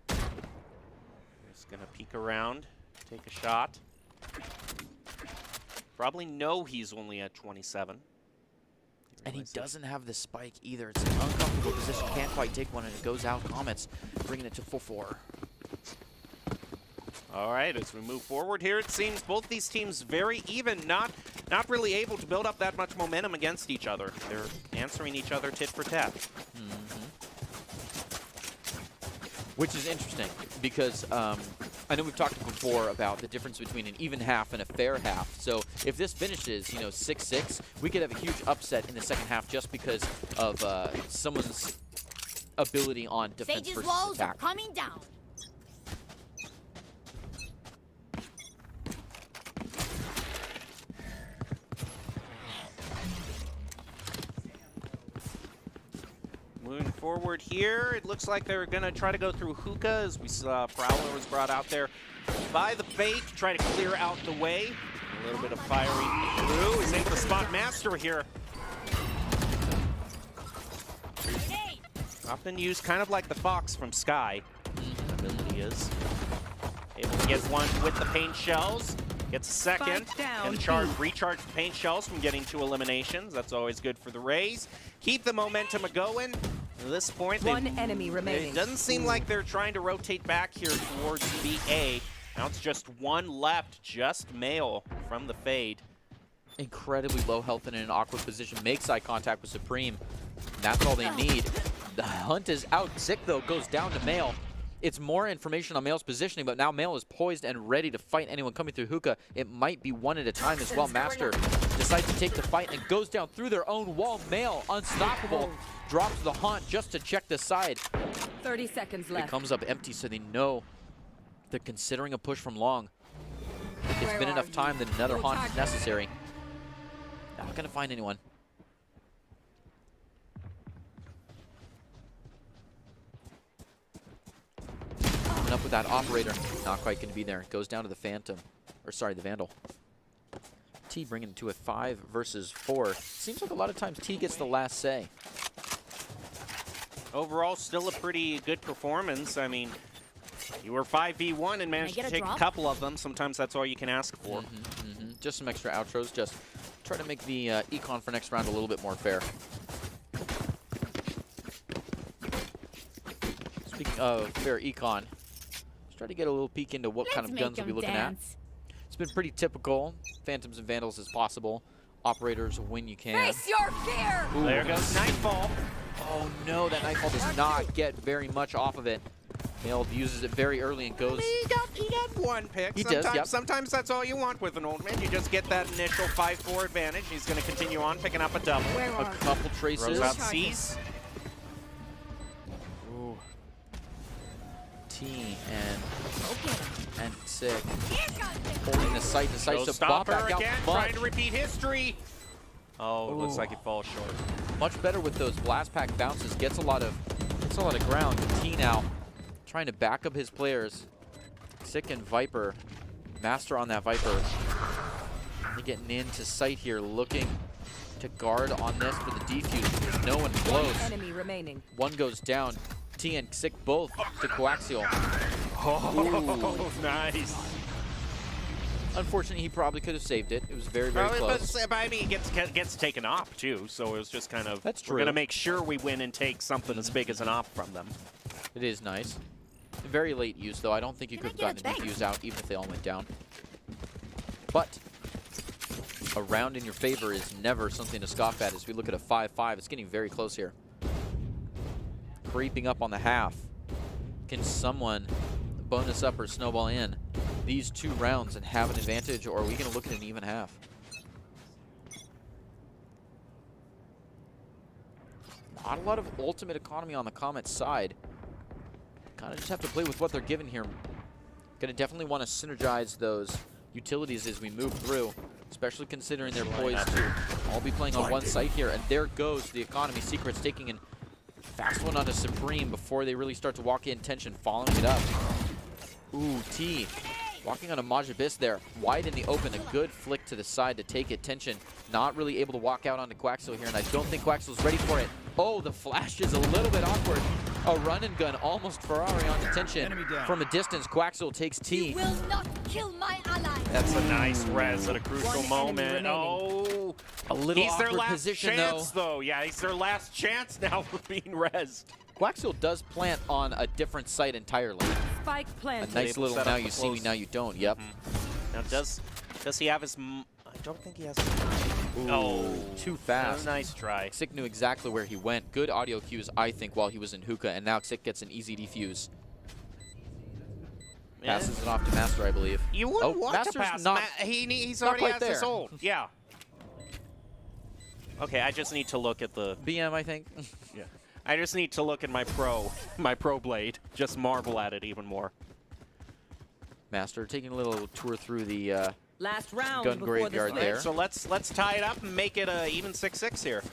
Just gonna peek around, take a shot. Probably know he's only at 27. And he doesn't have the spike either. It's an uncomfortable position. Can't quite take one, and it goes out. Comets bringing it to 4-4. All right, as we move forward here, it seems both these teams very even, not really able to build up that much momentum against each other. They're answering each other tit for tat. Which is interesting, because I know we've talked before about the difference between an even half and a fair half. So if this finishes, 6-6, we could have a huge upset in the second half just because of someone's ability on defense versus attack. Coming down. Moving forward here, it looks like they're going to try to go through hookah, as we saw Prowler was brought out there by the bait to try to clear out the way. A little bit of firing through. He's able to spot Master here. Often used kind of like the Fox from Sky. Ability is able to get one with the paint shells. Gets a second. And recharge the paint shells from getting 2 eliminations. That's always good for the Rays. Keep the momentum going. At this point, One enemy remaining. It doesn't seem like they're trying to rotate back here towards BA. Now it's just one left, just Male from the Fade. Incredibly low health and in an awkward position. Makes eye contact with Supreme. That's all they need. The hunt is out. Zik, though, goes down to Male. It's more information on Male's positioning, but now Male is poised and ready to fight anyone coming through hookah. It might be one at a time as well. Master decides to take the fight and goes down through their own wall. Male, unstoppable, drops the haunt just to check the side. 30 seconds left. It comes up empty, so they know they're considering a push from long. It's been enough time that another haunt is necessary. Not going to find anyone. Coming up with that operator. Not quite going to be there. Goes down to the Phantom. Or sorry, the Vandal. T bringing it to a 5 versus 4. Seems like a lot of times T gets the last say. Overall, still a pretty good performance. I mean, you were 5v1 and managed to take a couple of them. Sometimes that's all you can ask for. Just some extra outros. Just try to make the econ for next round a little bit more fair. Speaking of fair econ, let's try to get a little peek into what kind of guns we'll be looking at. It's been pretty typical. Phantoms and Vandals as possible. Operators when you can. Face your fear! Ooh, there goes Nightfall. Oh no, that Nightfall does not get very much off of it. Male uses it very early and goes. He got one pick. He does, yep. Sometimes that's all you want with an old man. You just get that initial 5-4 advantage. He's going to continue on picking up a double. A couple traces. Throws out C's. Ooh. T and Sick. Holding the sight. The sight's to bop back out. Again, trying to repeat history. Oh, it looks like he falls short. Much better with those blast pack bounces. Gets a lot of ground. T now trying to back up his players. Sick and Viper. Master on that Viper. They're getting into sight here, looking to guard on this for the defuse. There's no one close. One enemy remaining. One goes down. T and Sick both to coaxial. Oh, nice. Unfortunately, he probably could have saved it. It was very, very close. But I mean, he gets taken off, too, so it was just kind of... That's true. We're going to make sure we win and take something as big as an off from them. It is nice. Very late use, though. I don't think you could have gotten the defuse out, even if they all went down. But a round in your favor is never something to scoff at as we look at a 5-5. It's getting very close here. Creeping up on the half. Can someone bonus up or snowball in these 2 rounds and have an advantage, or are we going to look at an even half? Not a lot of ultimate economy on the Comet side. Kind of just have to play with what they're given here. Going to definitely want to synergize those utilities as we move through, especially considering they're poised to all be playing on one site here. And there goes the economy. Secrets taking a fast one onto Supreme before they really start to walk in. Tension following it up. Ooh, T walking on a Maj Abyss there. Wide in the open, a good flick to the side to take it. Tension not really able to walk out onto Quaxo here, and I don't think Quaxo's ready for it. Oh, the flash is a little bit awkward. A run and gun, almost Ferrari on Tension. From a distance, Quaxo takes T. You will not kill my ally. That's a nice res at a crucial moment. Oh, a little he's their awkward last position, chance, though. Yeah, he's their last chance now for being rezzed. Quaxo does plant on a different site entirely. Spike planted. A nice little now you see me, now you don't. Yep. Now, does he have his... I don't think he has... Ooh, oh, too fast. Nice try. Sick knew exactly where he went. Good audio cues, I think, while he was in hookah, and now Sick gets an easy defuse. Yeah. Passes it off to Master, I believe. You wouldn't want Master's to pass. not, he's not already quite has there. his ult. Yeah. Okay, I just need to look at the... BM, I think. Yeah. I just need to look at my pro blade. Just marvel at it even more. Master taking a little tour through the last round gun graveyard there. So let's tie it up and make it a even 6-6 here.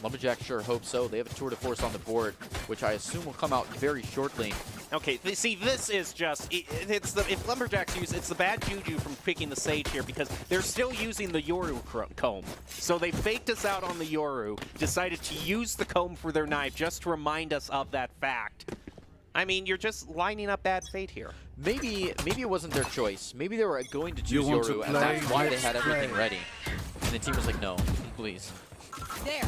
Lumberjack sure hope so. They have a tour de force on the board, which I assume will come out very shortly. Okay, see, this is just, if Lumberjacks use, it's the bad juju from picking the Sage here because they're still using the Yoru comb. So they faked us out on the Yoru, decided to use the comb for their knife just to remind us of that fact. I mean, you're just lining up bad fate here. Maybe it wasn't their choice. Maybe they were going to choose Yoru, and that's why they had everything ready. And the team was like, no, please. There.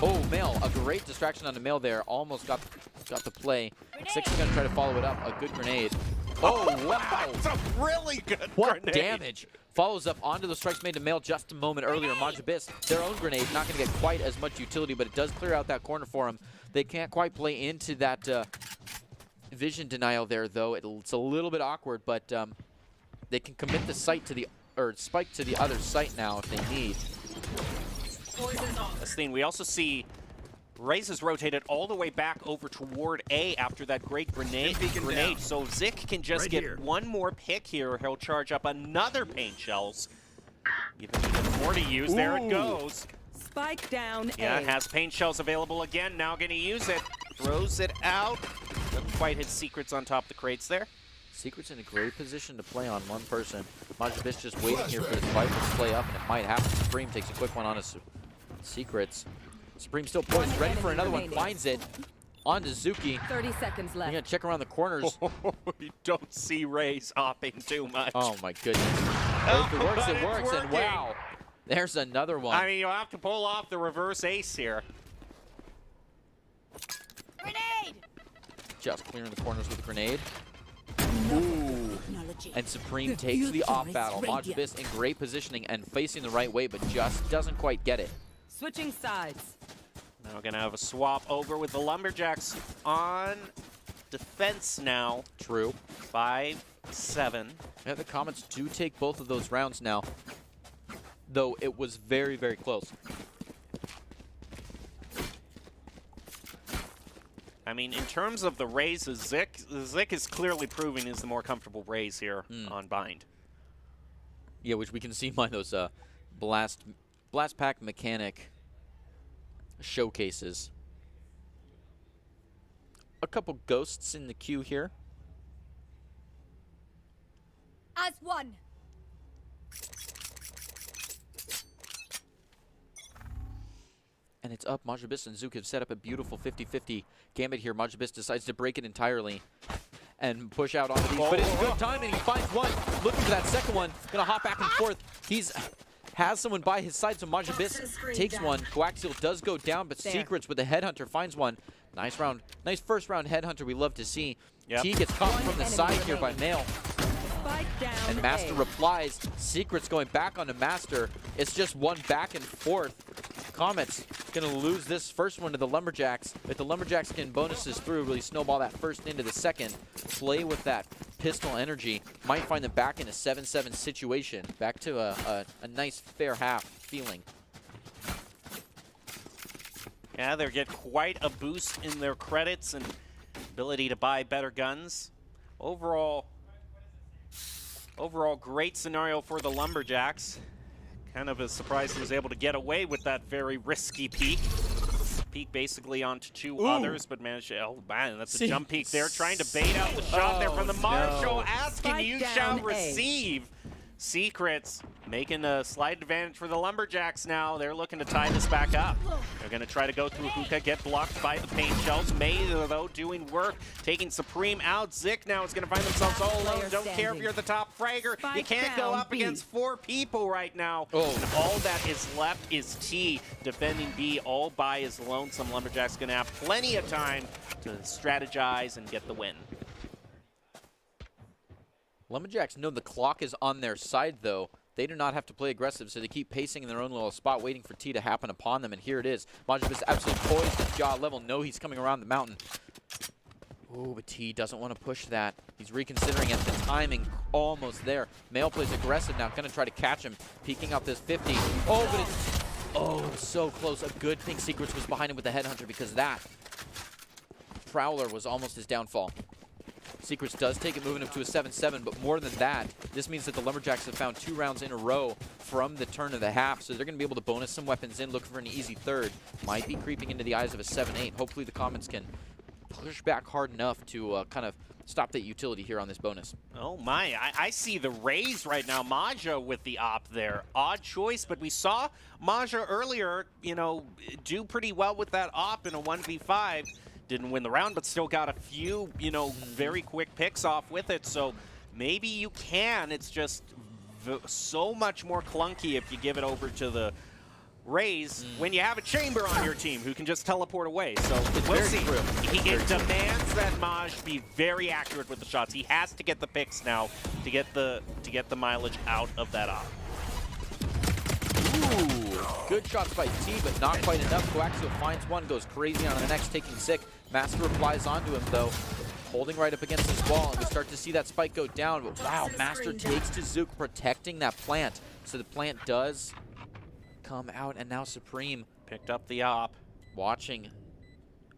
Oh, Mail, a great distraction on the Mail there. Almost got the play. Six is going to try to follow it up. A good grenade. Oh, wow. That's a really good What grenade. damage. Follows up onto the strikes made to Mail just a moment earlier. Majabis, their own grenade, not going to get quite as much utility, but it does clear out that corner for them. They can't quite play into that vision denial there, though. It's a little bit awkward, but they can commit the sight to the, or spike to the other site now if they need. This thing, we also see Raze has rotated all the way back over toward A after that great grenade. So Zik can just get one more pick here. He'll charge up another paint shells. Even more to use. Ooh. There it goes. Spike down Yeah, A. has paint shells available again. Now going to use it. Throws it out. Doesn't quite hit Secrets on top of the crates there. Secret's in a great position to play on one person. Majabis just waiting here for his Viper to play up, and it might happen. Supreme takes a quick one on his Secrets. Supreme still poised, ready for another one, finds it. On to Zuki. 30 seconds left. You're going to check around the corners. You don't see Raze hopping too much. Oh my goodness. If it works, it works, and wow. There's another one. I mean, you'll have to pull off the reverse ace here. Grenade. Just clearing the corners with a grenade. Ooh. And Supreme takes the off battle. Majabis in great positioning and facing the right way, but just doesn't quite get it. Switching sides. Now we're going to have a swap over with the Lumberjacks on defense now. True. 5-7. Yeah, the Comets do take both of those rounds now, though it was very, very close. I mean, in terms of the Razes, Zik is clearly proving is the more comfortable Raze here on Bind. Yeah, which we can see by those blast pack mechanic showcases. A couple ghosts in the queue here. As one. And it's up. Majabis and Zook have set up a beautiful 50-50 gambit here. Majabis decides to break it entirely and push out onto these. But it's good timing. He finds one. Looking for that second one. Gonna hop back and forth. Has someone by his side, so Majabis takes one. Coaxial does go down, but Secrets with the Headhunter finds one. Nice round. Nice first round Headhunter we love to see. Yep. T gets caught from the side here by Mail. Spike down And Master A. replies. Secrets going back onto Master. It's just one back and forth. Comets going to lose this first one to the Lumberjacks. If the Lumberjacks can bonuses through, really snowball that first into the second, play with that pistol energy, might find them back in a 7-7 situation. Back to a nice fair half feeling. Yeah, they get quite a boost in their credits and ability to buy better guns. Overall, great scenario for the Lumberjacks. Kind of a surprise he was able to get away with that very risky peek. Peek basically onto two others, but managed to, oh man, that's a jump peek there. Trying to bait out the shot there from the Marshall, asking Spike you down shall A. receive. Secrets making a slight advantage for the Lumberjacks now. They're looking to tie this back up. They're going to try to go through Hookah, get blocked by the paint shells. May, though, doing work, taking Supreme out. Zik now is going to find themselves all alone. Don't care if you're the top fragger. Spike You can't go down up B. against 4 people right now. Oh. And all that is left is T defending B all by his lonesome. Lumberjacks going to have plenty of time to strategize and get the win. Lumberjacks know the clock is on their side, though. They do not have to play aggressive, so they keep pacing in their own little spot, waiting for T to happen upon them, and here it is. Majabis absolutely poised at jaw level. No, he's coming around the mountain. Oh, but T doesn't want to push that. He's reconsidering it. The timing almost there. Mail plays aggressive now, going to try to catch him, peeking out this 50. Oh, but it's... Oh, so close. A good thing Secrets was behind him with the Headhunter, because that Prowler was almost his downfall. Secrets does take it, moving up to a 7-7, but more than that, this means that the Lumberjacks have found 2 rounds in a row from the turn of the half, so they're going to be able to bonus some weapons in, looking for an easy third. Might be creeping into the eyes of a 7-8. Hopefully the Comets can push back hard enough to kind of stop that utility here on this bonus. Oh my, I see the Rays right now. Maja with the op there. Odd choice, but we saw Maja earlier, you know, do pretty well with that op in a 1v5. Didn't win the round, but still got a few, you know, very quick picks off with it. So maybe you can. It's just so much more clunky if you give it over to the Rays when you have a chamber on your team who can just teleport away. So we'll see. It demands that Maj be very accurate with the shots. He has to get the picks now to get the mileage out of that op. Ooh, good shots by T, but not quite enough. Coaxial finds one, goes crazy on the next, taking sick. Master replies onto him though, holding right up against this wall, and we start to see that spike go down. But wow, Master takes to Zook, protecting that plant. So the plant does come out, and now Supreme Picked up the op. watching,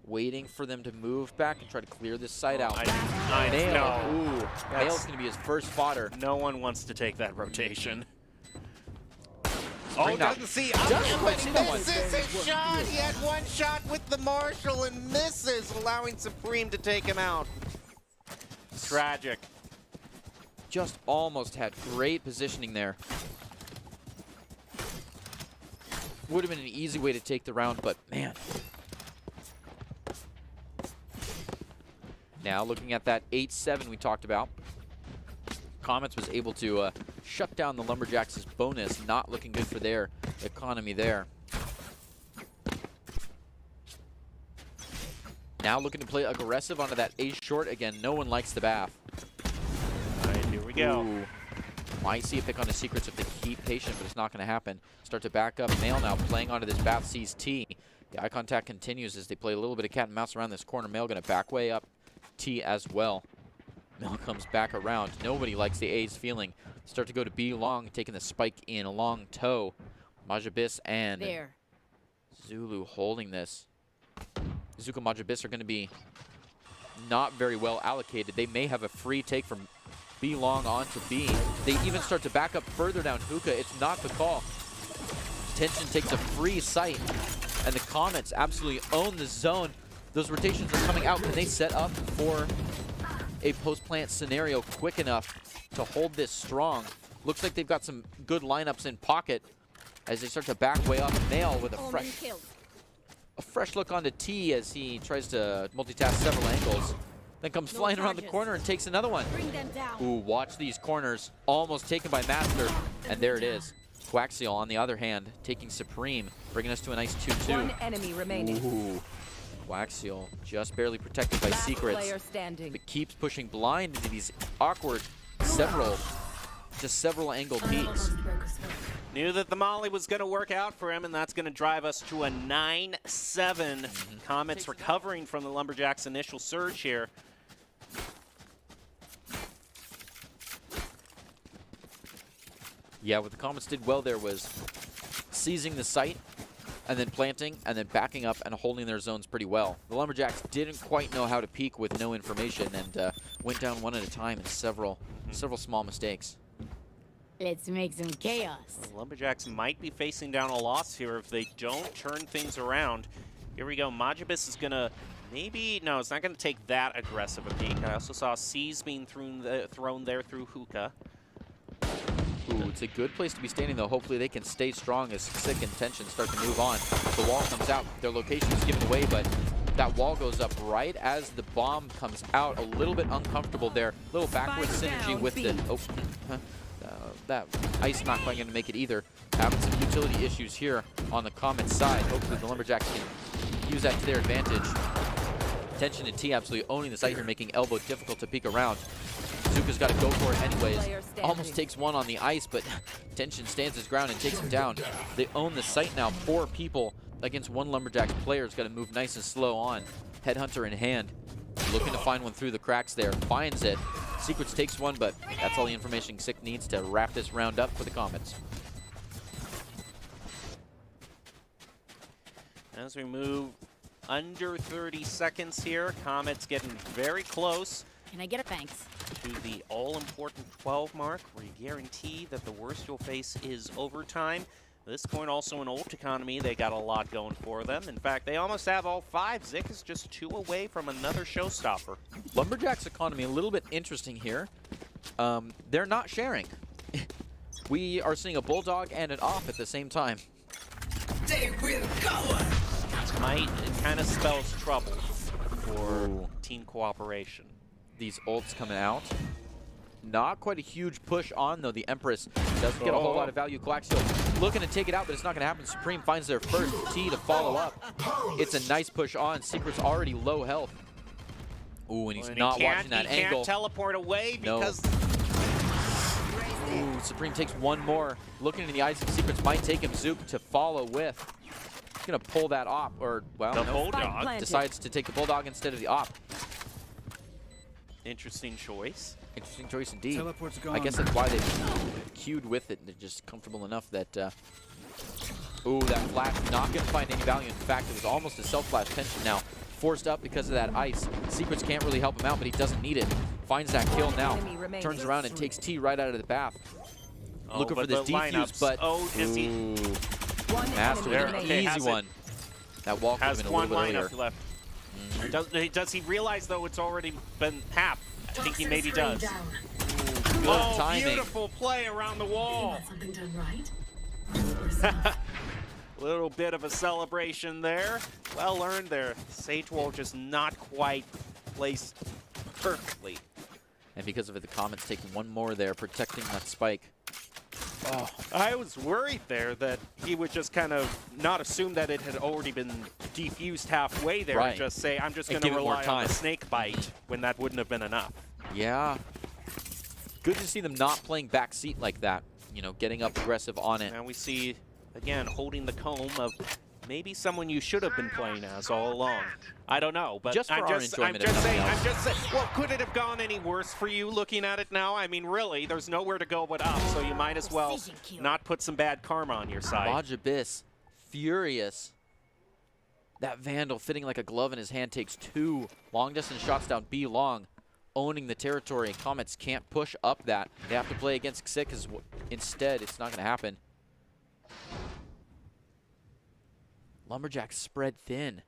waiting for them to move back and try to clear this site out. I Nail. know. Ooh, Nail's going to be his first fodder. No one wants to take that rotation. Spring doesn't see. Doesn't quite see that one. Misses his shot. He had one shot with the Marshall and misses, allowing Supreme to take him out. Tragic. Just almost had great positioning there. Would have been an easy way to take the round, but man. Now looking at that 8-7 we talked about. Comets was able to shut down the Lumberjacks' bonus. Not looking good for their economy there. Now looking to play aggressive onto that ace short again. No one likes the bath. All right, here we go. Ooh. Might see a pick on the secrets if they keep patient, but it's not going to happen. Start to back up. Mail now playing onto this bath, sees T. The eye contact continues as they play a little bit of cat and mouse around this corner. Mail going to back way up T as well. Mail comes back around. Nobody likes the A's feeling. Start to go to B long, taking the spike in a long toe. Majabis and There. Zulu holding this. Zuko Majabis are going to be not very well allocated. They may have a free take from B long onto B. They even start to back up further down Hookah. It's not the call. Tension takes a free sight, and the Comets absolutely own the zone. Those rotations are coming out. Can they set up for a post-plant scenario quick enough to hold this strong? Looks like they've got some good lineups in pocket as they start to back way up. Nail with a fresh look onto T as he tries to multitask several angles. Then comes flying around the corner and takes another one. Bring them down. Ooh, watch these corners. Almost taken by Master. And there it is. Coaxial, on the other hand, taking Supreme, bringing us to a nice 2-2. One enemy remaining. Ooh. Coaxial just barely protected by Last secrets, player standing. but keeps pushing blind into these awkward several angle peaks. Knew that the Molly was going to work out for him, and that's going to drive us to a 9-7. Comets recovering from the Lumberjacks' initial surge here. Yeah, what the Comets did well there was seizing the site, and then planting, and then backing up and holding their zones pretty well. The Lumberjacks didn't quite know how to peek with no information, and went down one at a time in several small mistakes. Let's make some chaos. The Lumberjacks might be facing down a loss here if they don't turn things around. Here we go. Majabis is going to maybe... No, it's not going to take that aggressive a peek. I also saw C's being thrown there through Hookah. Ooh, it's a good place to be standing, though. Hopefully they can stay strong as Sick and Tension start to move on. The wall comes out. Their location is given away, but that wall goes up right as the bomb comes out. A little bit uncomfortable there. A little backward synergy with the... Oh, that ice not quite going to make it either. Having some utility issues here on the Comet side. Hopefully the Lumberjacks can use that to their advantage. Tension and T absolutely owning the site here, making Elbow difficult to peek around. Zuka's got to go for it anyways. Almost takes one on the ice, but Tension stands his ground and takes him down. They own the site now. 4 people against 1 Lumberjacks player. Has got to move nice and slow on. Headhunter in hand. Looking to find one through the cracks there. Finds it. Secrets takes one, but that's all the information Sick needs to wrap this round up for the Comets. As we move under 30 seconds here, Comets getting very close. Can I get a thanks? To the all-important 12 mark, where you guarantee that the worst you'll face is overtime. At this point, also in ult economy, they got a lot going for them. In fact, they almost have all 5. Zik is just 2 away from another showstopper. Lumberjack's economy a little bit interesting here. They're not sharing. We are seeing a Bulldog and an Op at the same time. They will go. Might kind of spells trouble for team cooperation. These ults coming out. Not quite a huge push on, though. The Empress doesn't get a whole lot of value. Coaxial looking to take it out, but it's not going to happen. Supreme finds their first T to follow up. It's a nice push on. Secret's already low health. Ooh, and he's not watching that angle. He can't teleport away because... Ooh, Supreme takes one more. Looking in the eyes of Secrets might take him Zoop to follow with. He's going to pull that Op, or, well, the Bulldog decides to take the Bulldog instead of the Op. Interesting choice. Interesting choice indeed. I guess that's why they queued with it. They're just comfortable enough that... ooh, that flash not going to find any value. In fact, it was almost a self-flash pension now. Forced up because of that ice. Secrets can't really help him out, but he doesn't need it. Finds that kill now. Turns around and takes T right out of the path. Looking for this defuse, but... Oh, is he... Master with an easy one. That wall could have been a little bit earlier. Left. Does he realize, though, it's already been half? I think he maybe does. Good timing. Beautiful play around the wall. Little bit of a celebration there. Well earned there. Sage Wall just not quite placed perfectly. And because of it, the Comet's taking one more there, protecting that spike. Oh, I was worried there that he would just kind of not assume that it had already been defused halfway there and just say, I'm just going to rely on the snake bite, when that wouldn't have been enough. Yeah. Good to see them not playing backseat like that, you know, getting up aggressive on it. Now we see, again, holding the comb of maybe someone you should have been playing as all along. I don't know, but just I'm just saying, well, could it have gone any worse for you looking at it now? I mean, really, there's nowhere to go but up, so you might as well not put some bad karma on your side. Majibis, furious. That Vandal fitting like a glove in his hand takes 2 long-distance shots down B long, owning the territory. Comets can't push up that. They have to play against Xic, because instead it's not going to happen. Lumberjacks spread thin,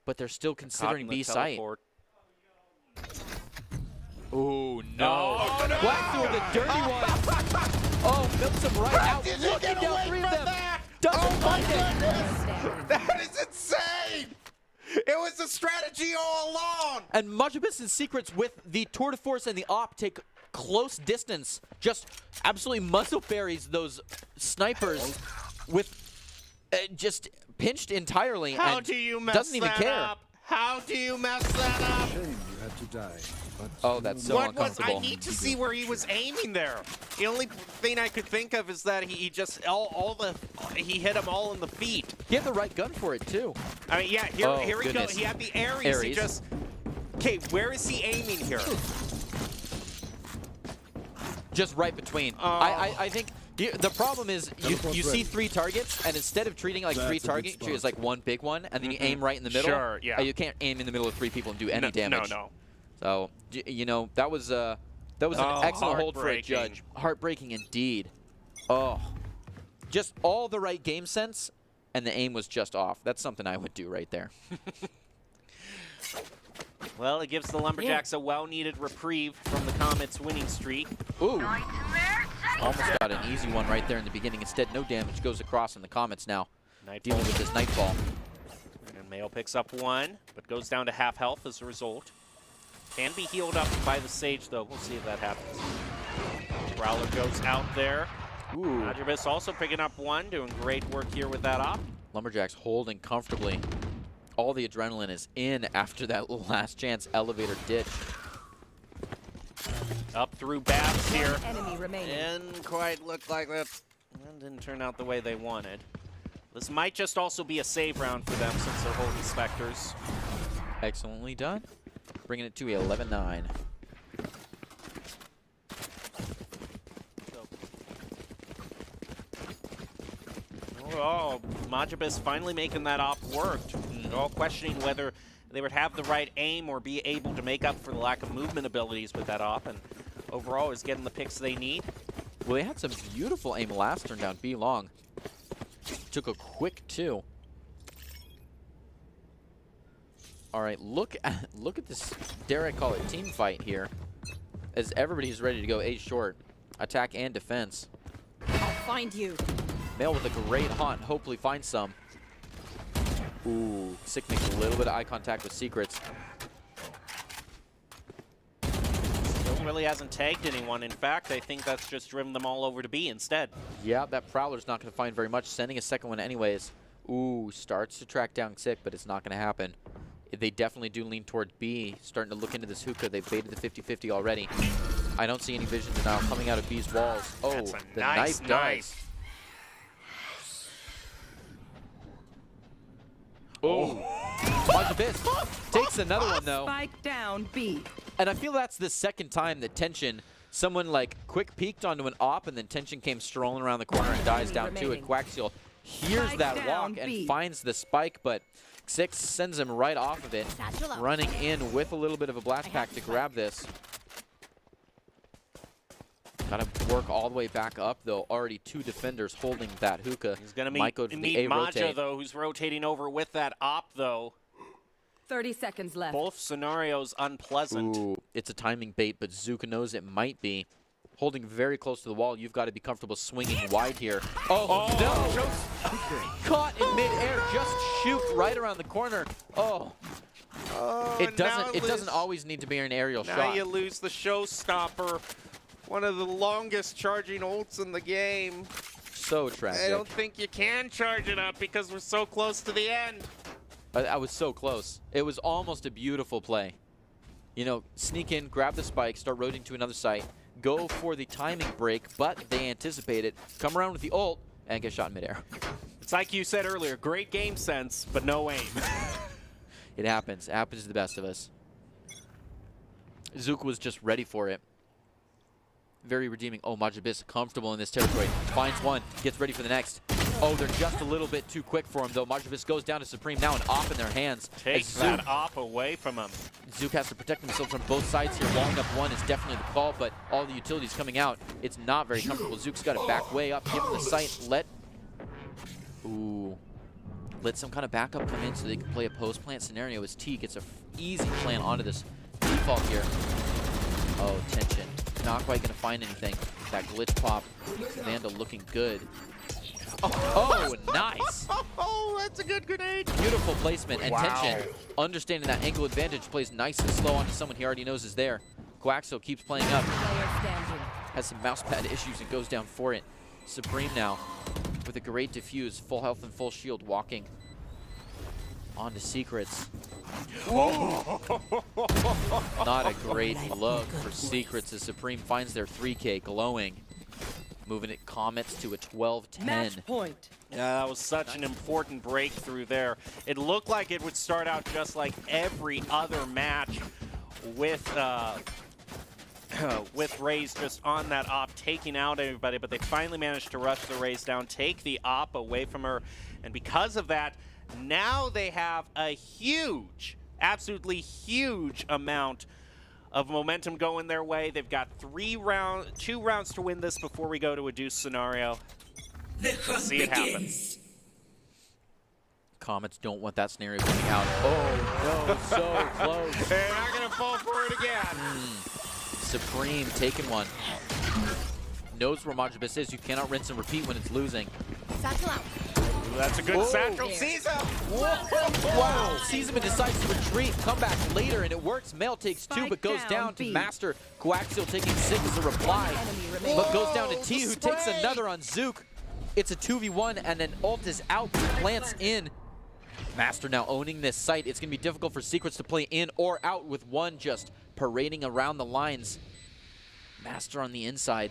but they're still considering B site. Oh no! Quackthrough the dirty one. Oh, milks him right out. Looking down 3 of them. Doesn't find it. That is insane! It was a strategy all along. And Majibis and Secrets with the Tour de Force and the Op take close distance. Just absolutely muzzle berries those snipers with. Just pinched entirely. How and do you mess doesn't even that care. up? How do you mess that up? Shame you had to die, but oh, that's so uncomfortable. I need to see where he was aiming there. The only thing I could think of is that he just he hit them all in the feet. He had the right gun for it too. I mean, yeah. Here we go. He had the Ares. He just. Okay, where is he aiming here? Just right between. I think. The problem is you see 3 targets, and instead of treating like 3 targets, you treat like 1 big one, and then you aim right in the middle. Sure, yeah. You can't aim in the middle of 3 people and do any damage. No. So you know that was an excellent hold for a judge. Heartbreaking indeed. Oh, just all the right game sense, and the aim was just off. That's something I would do right there. Well, it gives the Lumberjacks a well-needed reprieve from the Comets' winning streak. Ooh. Almost got an easy one right there in the beginning. Instead, no damage goes across in the Comets now. Dealing with this Nightfall. And Mayo picks up 1, but goes down to half health as a result. Can be healed up by the Sage, though. We'll see if that happens. Prowler goes out there. Majibis also picking up 1, doing great work here with that op. Lumberjacks holding comfortably. All the adrenaline is in after that last chance elevator ditch. Up through Babs here. Enemy remaining. Didn't quite look like that. Didn't turn out the way they wanted. This might just also be a save round for them since they're holding Spectres. Excellently done. Bringing it to 11-9. Oh, Majibis finally making that op work. All questioning whether they would have the right aim or be able to make up for the lack of movement abilities with that op, and overall is getting the picks they need. Well, they had some beautiful aim last turn down B long. Took a quick 2. All right, look at this, dare I call it, team fight here. As everybody's ready to go A short. Attack and defense. I'll find you. Mail with a great haunt, hopefully finds some. Ooh, Sick makes a little bit of eye contact with Secrets. Still really hasn't tagged anyone. In fact, I think that's just driven them all over to B instead. Yeah, that Prowler's not going to find very much, sending a second one anyways. Ooh, starts to track down Sick, but it's not going to happen. They definitely do lean toward B, starting to look into this hookah. They've baited the 50-50 already. I don't see any vision denial coming out of B's walls. Oh, That's a the nice knife knife. does. Oh, Abyss takes another one though. Spike down B. And I feel that's the second time that Tension, someone like quick peeked onto an op and then Tension came strolling around the corner and dies down to it. Quaxial hears Spike that down walk and B. finds the spike, but Six sends him right off of it, Satchel out. running in with a little bit of a blast pack to grab this. Gotta work all the way back up, though. Already 2 defenders holding that hookah. He's going Might go to for meet the A Maja, rotate. though, who's rotating over with that op, though. 30 seconds left. Both scenarios unpleasant. Ooh, it's a timing bait, but Zuka knows it might be. Holding very close to the wall, you've got to be comfortable swinging wide here. Oh, no! Caught in midair, just shoot right around the corner. Oh. It doesn't always need to be an aerial Now shot. you lose the showstopper. One of the longest charging ults in the game. So tragic. I don't think you can charge it up because we're so close to the end. I was so close. It was almost a beautiful play. You know, sneak in, grab the spike, start rotating to another site, go for the timing break, but they anticipate it, come around with the ult, and get shot in midair. It's like you said earlier, great game sense, but no aim. It happens. It happens to the best of us. Zook was just ready for it. Very redeeming. Oh, Majabis comfortable in this territory. Finds one, gets ready for the next. Oh, they're just a little bit too quick for him, though. Majabis goes down to Supreme, now an op in their hands. Takes that op away from him. Zook has to protect himself from both sides here. Walling up one is definitely the call, but all the utilities coming out, it's not very comfortable. Zook's got to back way up, give him the sight, let some kind of backup come in so they can play a post-plant scenario as T gets an easy plant onto this default here. Oh, Tension. Not quite going to find anything. That glitch pop. Vandal looking good. Oh, nice. Oh, that's a good grenade. Beautiful placement. And Wow. Tension, understanding that angle advantage, plays nice and slow onto someone he already knows is there. Quaxo keeps playing up. Player standing. Has some mouse pad issues and goes down for it. Supreme now with a great diffuse, full health and full shield, walking onto Secrets. Not a great look for Secrets as Supreme finds their 3K glowing. Moving it Comets to a 12-10. Match point. Yeah, that was such an important breakthrough there. It looked like it would start out just like every other match with Raze just on that op, taking out everybody, but they finally managed to rush the Raze down, take the op away from her, and because of that, now they have a huge, absolutely huge amount of momentum going their way. They've got 2 rounds to win this before we go to a deuce scenario. Let's see it happen. Comets don't want that scenario coming out. Oh, no, so close. They're not going to fall for it again. Supreme taking one. Knows where Majabis is. You cannot rinse and repeat when it's losing. Satchel out. Ooh, that's a good satchel. Sees him. Wow. Sees him and decides to retreat. Come back later, and it works. Mail takes 2, but goes down to B. Master. Coaxial taking 6 as a reply, but goes down to T, who takes another on Zook. It's a 2v1, and then ult is out. Plants in. Master now owning this site. It's going to be difficult for Secrets to play in or out with one just parading around the lines. Master on the inside.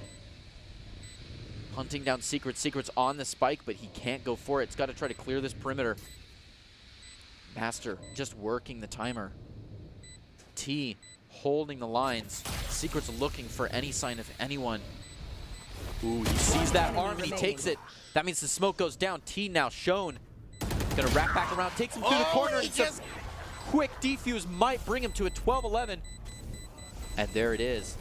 Hunting down Secrets. Secrets on the spike, but he can't go for it. It's got to try to clear this perimeter. Master just working the timer. T holding the lines. Secrets looking for any sign of anyone. Ooh, he sees that arm and he takes it. That means the smoke goes down. T now shown. Gonna wrap back around, takes him through the corner, and just quick defuse might bring him to a 12-11. And there it is.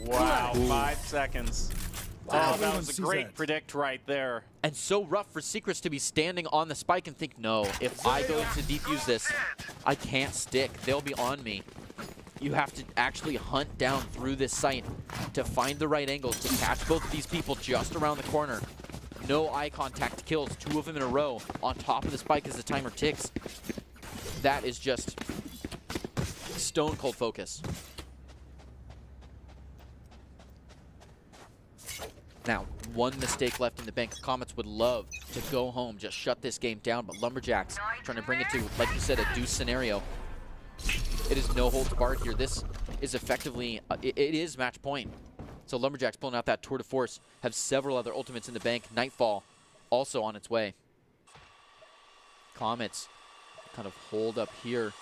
Wow, 5 seconds. Oh, that Everyone was a sees great that. predict right there. And so rough for Secrets to be standing on the spike and think, no, if I go to defuse this, I can't stick. They'll be on me. You have to actually hunt down through this site to find the right angles to catch both of these people just around the corner. No eye contact kills, 2 of them in a row on top of the spike as the timer ticks. That is just stone cold focus. Now, one mistake left in the bank. Comets would love to go home, just shut this game down, but Lumberjacks trying to bring it to, like you said, a deuce scenario. It is no holds barred here. This is effectively, it is match point. So Lumberjacks pulling out that tour de force, have several other ultimates in the bank. Nightfall also on its way. Comets kind of hold up here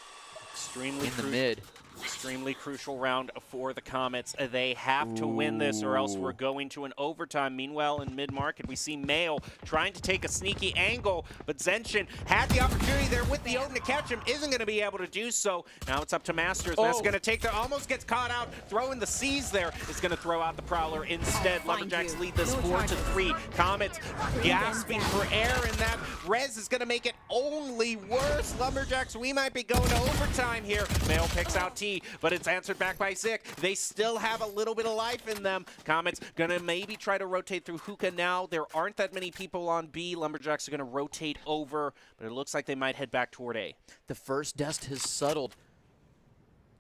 Extremely in the mid. Extremely crucial round for the Comets. They have to win this or else we're going to an overtime. Meanwhile, in mid-market, we see Mail trying to take a sneaky angle, but Zenshin had the opportunity there with the Odin to catch him. Isn't going to be able to do so. Now it's up to Masters. Masters going to take the, almost gets caught out, throwing the C's there. Is going to throw out the Prowler instead. Lumberjacks lead this 4-3. Comets gasping for air, and that res is going to make it only worse. Lumberjacks, we might be going to overtime here. Mail picks out T, but it's answered back by Zik. They still have a little bit of life in them. Comets gonna maybe try to rotate through Hookah now. There aren't that many people on B. Lumberjacks are gonna rotate over, but it looks like they might head back toward A. The first dust has settled.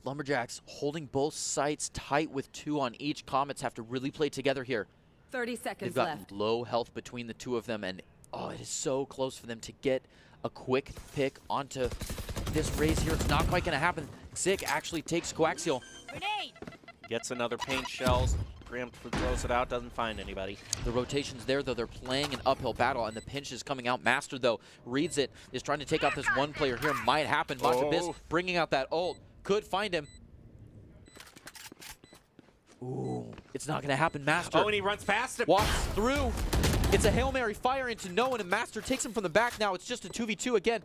Lumberjacks holding both sites tight with 2 on each. Comets have to really play together here. 30 seconds They've got left. low health between the 2 of them, and oh, it is so close for them to get a quick pick onto this raise here. It's not quite going to happen. Zik actually takes Coaxial. Grenade! Gets another paint shells. Grim throws it out, doesn't find anybody. The rotation's there, though. They're playing an uphill battle, and the pinch is coming out. Master, though, reads it, is trying to take out this one player here. Might happen. Machabiz bringing out that ult. Could find him. Ooh, it's not going to happen. Master. Oh, and he runs past him. Walks through. It's a Hail Mary fire into no one, and Master takes him from the back. Now it's just a 2v2 again.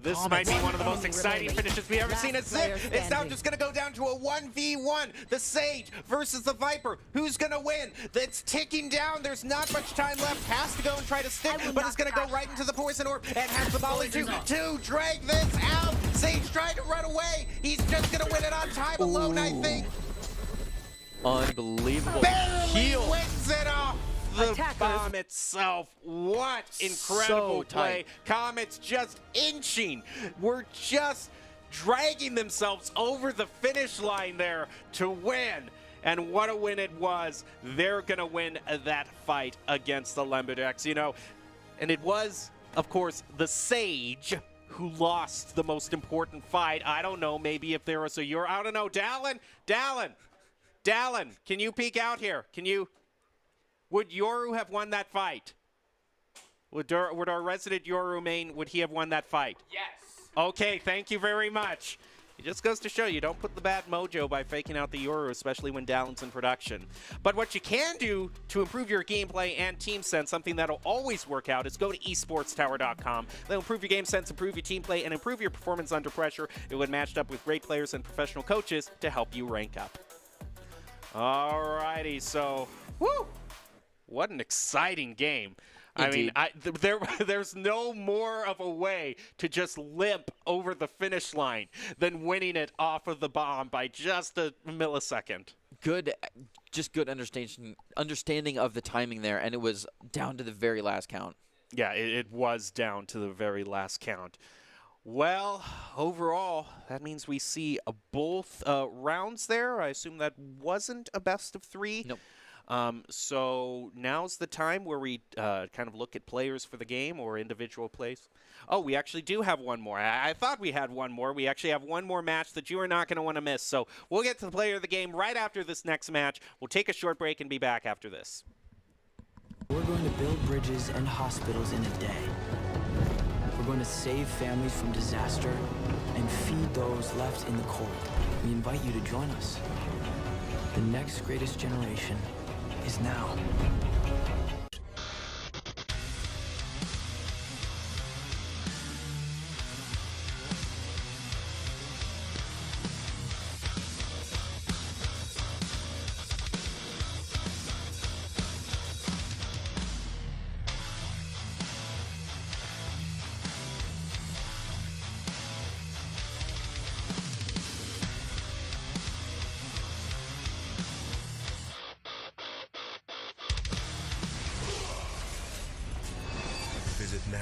This might be one of the most exciting finishes we've ever seen at Zik. It's now just going to go down to a 1v1. The Sage versus the Viper. Who's going to win? It's ticking down. There's not much time left. Has to go and try to stick, but it's going to go right into the Poison Orb and has the ball into 2. Drag this out. Sage trying to run away. He's just going to win it on time alone, I think. Unbelievable. Barely wins it off the bomb itself. What incredible play. Comets just inching. We're just dragging themselves over the finish line there to win. And what a win it was. They're going to win that fight against the Lumberjacks, you know. And it was, of course, the Sage who lost the most important fight. I don't know, maybe if there was a Euro. I don't know. Dallin, can you peek out here? Can you? Would Yoru have won that fight? Would our resident Yoru main, would he have won that fight? Yes. Okay, thank you very much. It just goes to show you don't put the bad mojo by faking out the Yoru, especially when Dallin's in production. But what you can do to improve your gameplay and team sense, something that'll always work out, is go to esportstower.com. They'll improve your game sense, improve your team play, and improve your performance under pressure. It would matched up with great players and professional coaches to help you rank up. Alrighty, so, woo! What an exciting game. Indeed. I mean, there's no more of a way to just limp over the finish line than winning it off of the bomb by just a millisecond. Good understanding of the timing there, and it was down to the very last count. Yeah, it was down to the very last count. Well, overall, that means we see both rounds there. I assume that wasn't a best of 3. Nope. So now's the time where we kind of look at players for the game or individual plays. Oh, we actually do have one more. I thought we had one more. We actually have one more match that you are not going to want to miss. So we'll get to the player of the game right after this next match. We'll take a short break and be back after this. We're going to build bridges and hospitals in a day. We're going to save families from disaster and feed those left in the cold. We invite you to join us. The next greatest generation is now.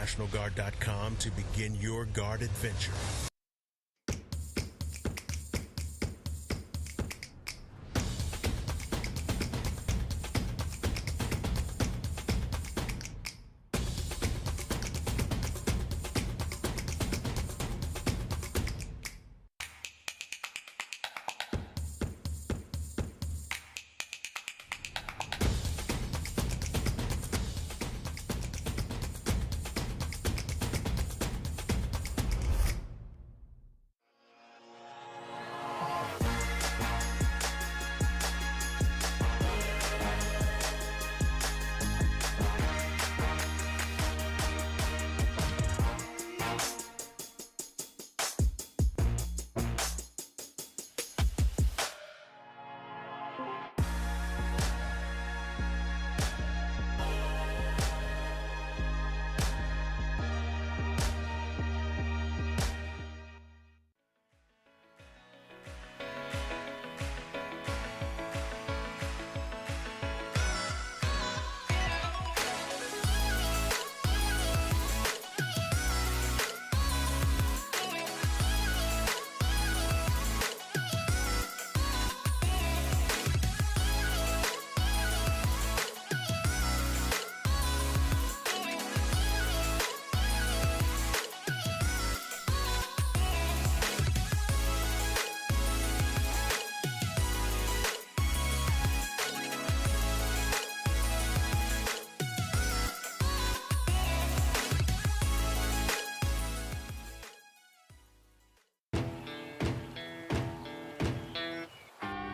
NationalGuard.com to begin your guard adventure.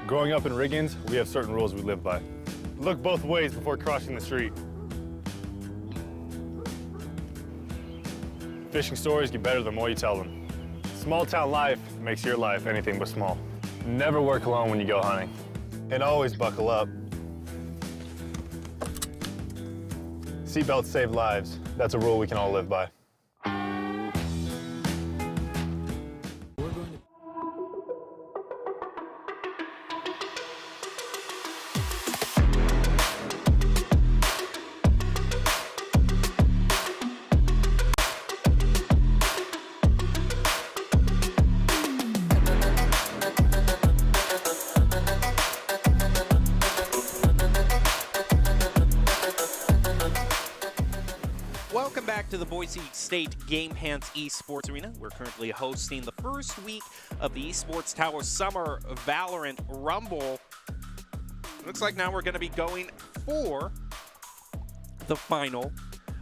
Growing up in Riggins, we have certain rules we live by. Look both ways before crossing the street. Fishing stories get better the more you tell them. Small town life makes your life anything but small. Never work alone when you go hunting. And always buckle up. Seatbelts save lives. That's a rule we can all live by. Welcome back to the Boise State Game Pants Esports Arena. We're currently hosting the first week of the Esports Tower Summer Valorant Rumble. Looks like now we're going to be going for the final,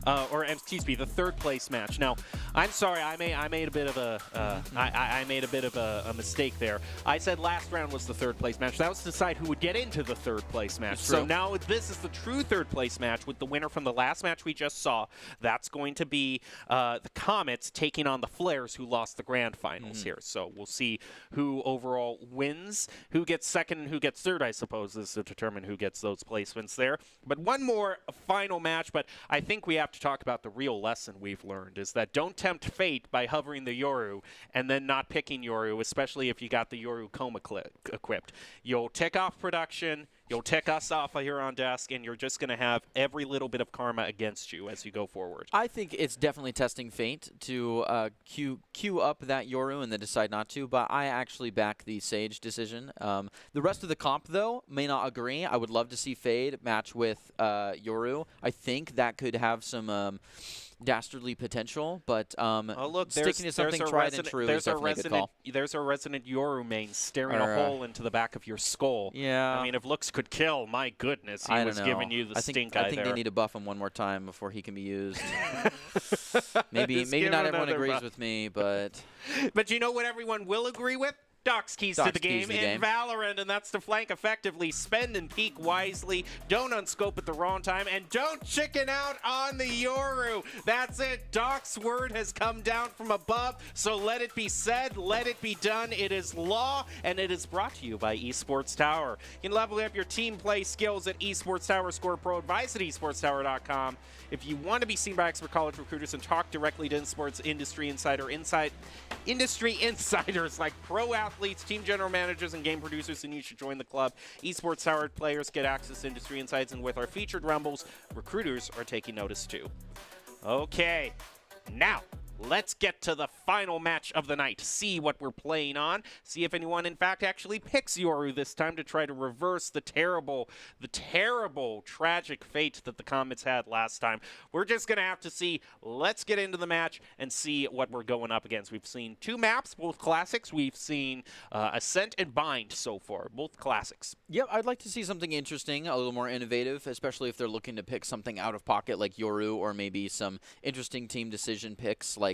the third place match. Now, I'm sorry, I made a bit of a mistake there. I said last round was the third place match. That was to decide who would get into the third place match. So now this is the true third place match with the winner from the last match we just saw. That's going to be the Comets taking on the Flares, who lost the grand finals here. So we'll see who overall wins, who gets second and who gets third, I suppose, is to determine who gets those placements there. But one more final match, but I think we have to talk about the real lesson we've learned, is that don't tempt fate by hovering the Yoru and then not picking Yoru, especially if you got the Yoru Coma equipped. You'll tick off production, you'll tick us off here on desk, and you're just going to have every little bit of karma against you as you go forward. I think it's definitely testing fate to queue up that Yoru and then decide not to, but I actually back the Sage decision. The rest of the comp, though, may not agree. I would love to see Fade match with Yoru. I think that could have some dastardly potential, but oh, look, sticking to something tried and true is definitely a good call. There's a resident Yoru main staring a hole into the back of your skull. Yeah. I mean, if looks could kill, my goodness, he was giving you the stink eye there. I think they need to buff him one more time before he can be used. maybe not everyone agrees with me, but... But you know what everyone will agree with? Doc's keys to the game in Valorant, and that's to flank effectively, spend and peek wisely, don't unscope at the wrong time, and don't chicken out on the Yoru. That's it. Doc's word has come down from above, so let it be said, let it be done. It is law, and it is brought to you by Esports Tower. You can level up your team play skills at Esports Tower. Score pro advice at esportstower.com. If you want to be seen by expert college recruiters and talk directly to sports industry insiders like pro athletes, team general managers, and game producers, then you should join the club. Esports Tower players get access to industry insights, and with our featured rumbles, recruiters are taking notice too. Okay, Now, let's get to the final match of the night. See what we're playing on. See if anyone, in fact, actually picks Yoru this time to try to reverse the terrible, tragic fate that the Comets had last time. We're just going to have to see. Let's get into the match and see what we're going up against. We've seen 2 maps, both classics. We've seen Ascent and Bind so far, both classics. Yep, I'd like to see something interesting, a little more innovative, especially if they're looking to pick something out of pocket like Yoru, or maybe some interesting team decision picks like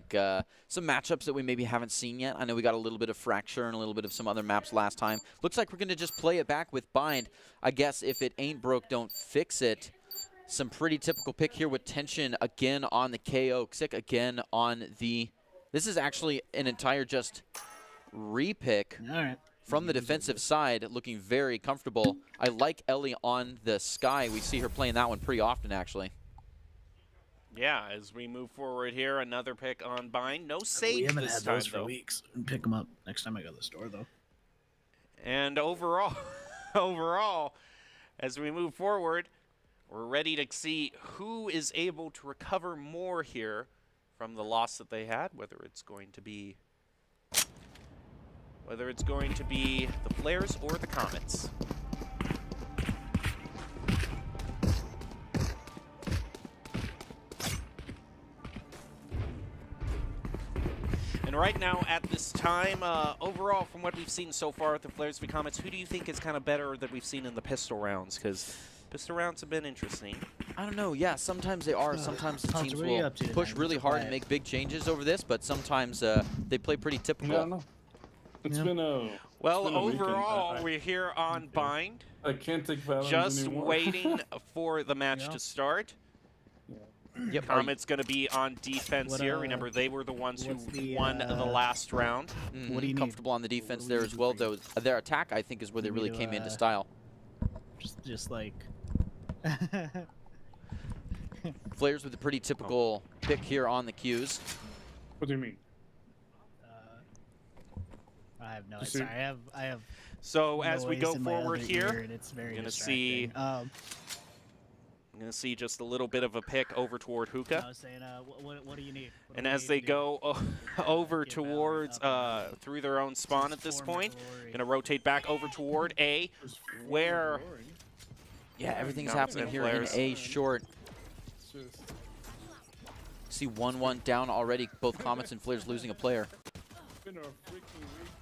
some matchups that we maybe haven't seen yet. I know we got a little bit of Fracture and a little bit of some other maps last time. Looks like we're going to just play it back with Bind. I guess if it ain't broke, don't fix it. Some pretty typical pick here with Tension again on the KO. Xic again on the... This is actually an entire just repick. All right. From the defensive side, looking very comfortable. I like Ellie on the Sky. We see her playing that one pretty often, actually. Yeah, as we move forward here, another pick on Bind. No We save haven't this had time, those for though. weeks. Pick them up next time I go to the store, though. And overall, overall, as we move forward, we're ready to see who is able to recover more here from the loss that they had, whether it's going to be the Flares or the Comets. And right now, at this time, overall, from what we've seen so far with the Flares v Comets, who do you think is kind of better that we've seen in the pistol rounds? Because pistol rounds have been interesting. I don't know. Yeah, sometimes they are. Sometimes the Todd, teams what are you will up to push tonight? really What's hard quiet? and make big changes over this, but sometimes they play pretty typical. Yeah, no. It's been a Well, it's been a weekend. overall, we're here on Bind, I can't take Valorant just anymore. waiting for the match to start. Yep. Comets going to be on defense What, here. Remember, they were the ones who what's the, won the last round. What do you need? Comfortable on the defense What there do as you well, need for though. Their attack, I think, is where they You really need came to, into style. Just like... Flares with a pretty typical pick here on the Qs. What do you mean? I have no... You see- Sorry, I have So as we noise go in my forward other here, ear, and it's very you're gonna see- distracting. I'm going to see just a little bit of a pick over toward I Hookah. was saying, what do you need? What do And we as need they to do? go over Get Valorant towards, up and running. through their own spawn at this Transform point, glory. going to rotate back over toward A, where Yeah, everything's Comets happening and here in Flares. A short. It's just See 1-1 down already. Both Comets and Flares losing a player. it's been a freaking week,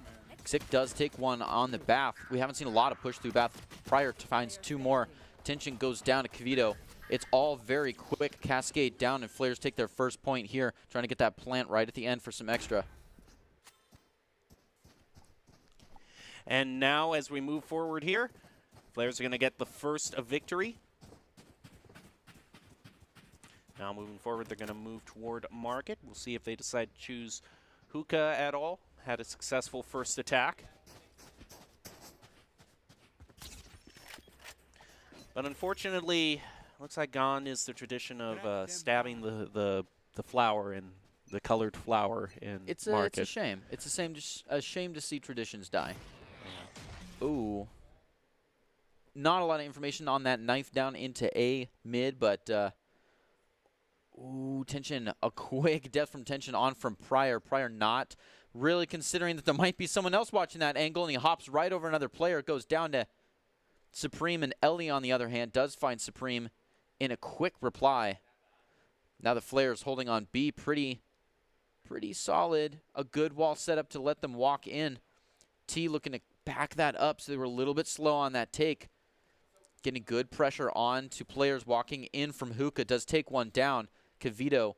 man. Xic does take one on the Bath. We haven't seen a lot of push through Bath prior to finds 2 more. Tension goes down to Kavito. It's all very quick. Cascade down, and Flares take their first point here, trying to get that plant right at the end for some extra. And now as we move forward here, Flares are going to get the first victory. Now moving forward, they're going to move toward Market. We'll see if they decide to choose Hookah at all. Had a successful first attack. But unfortunately, looks like gone is the tradition of stabbing the flower in the colored flower in Market. It's a shame. It's a shame to see traditions die. Ooh. Not a lot of information on that knife down into A mid, but ooh, Tension. A quick death from Tension on from Pryor. Pryor not really considering that there might be someone else watching that angle, and he hops right over another player. It goes down to Supreme, and Ellie, on the other hand, does find Supreme in a quick reply. Now the Flares holding on B pretty solid. A good wall set up to let them walk in. T looking to back that up, so they were a little bit slow on that take. Getting good pressure on to players walking in from Hookah. Does take one down. Kavito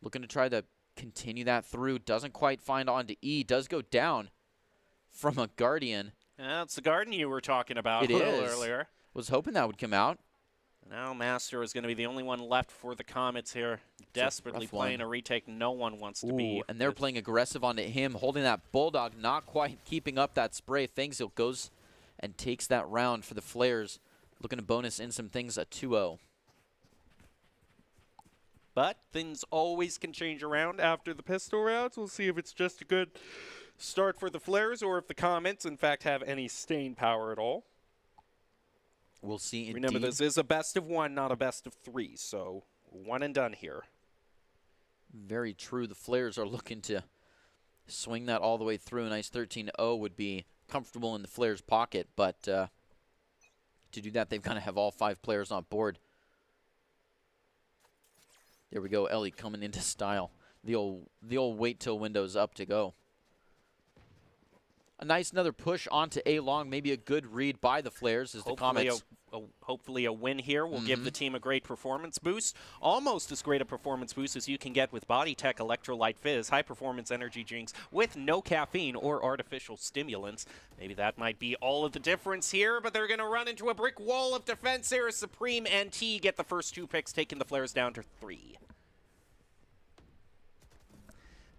looking to try to continue that through. Doesn't quite find on to E. Does go down from a Guardian. That's the garden you were talking about It a little is. earlier. Was hoping that would come out. Now Master is going to be the only one left for the Comets here. Desperately rough one. playing a retake. No one wants to Ooh, be. and they're playing aggressive onto him, holding that Bulldog, not quite keeping up that spray. Fangzil goes and takes that round for the Flares, looking to bonus in some things at 2-0. But things always can change around after the pistol rounds. We'll see if it's just a good start for the Flares or if the Comets, in fact, have any staying power at all. We'll see indeed. Remember, this is a best of 1, not a best of 3, so 1 and done here. Very true. The Flares are looking to swing that all the way through. A nice 13-0 would be comfortable in the Flares' pocket, but to do that, they've got to have all 5 players on board. There we go, Ellie coming into style. The old wait till window's up to go. A nice another push onto A-Long, maybe a good read by the Flares as the Comets. Hopefully a win here will give the team a great performance boost. Almost as great a performance boost as you can get with BodyTech Electrolyte Fizz, high-performance energy drinks with no caffeine or artificial stimulants. Maybe that might be all of the difference here, but they're going to run into a brick wall of defense here as Supreme and T get the first 2 picks, taking the Flares down to 3.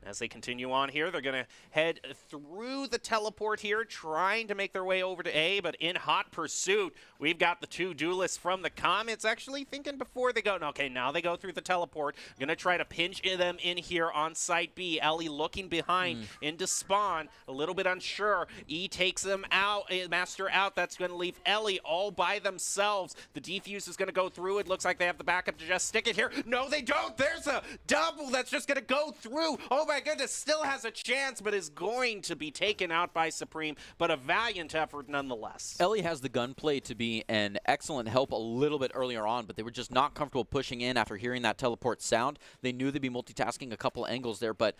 As they continue on here, they're going to head through the teleport here, trying to make their way over to A, but in hot pursuit, we've got the 2 duelists from the Comets actually thinking before they go. Okay, now they go through the teleport. Going to try to pinch them in here on site B. Ellie looking behind into spawn, a little bit unsure. E takes them out, Master out. That's going to leave Ellie all by themselves. The defuse is going to go through. It looks like they have the backup to just stick it here. No, they don't. There's a double that's just going to go through. Oh my goodness, still has a chance, but is going to be taken out by Supreme, but a valiant effort nonetheless. Ellie has the gunplay to be an excellent help a little bit earlier on, but they were just not comfortable pushing in after hearing that teleport sound. They knew they'd be multitasking a couple angles there, but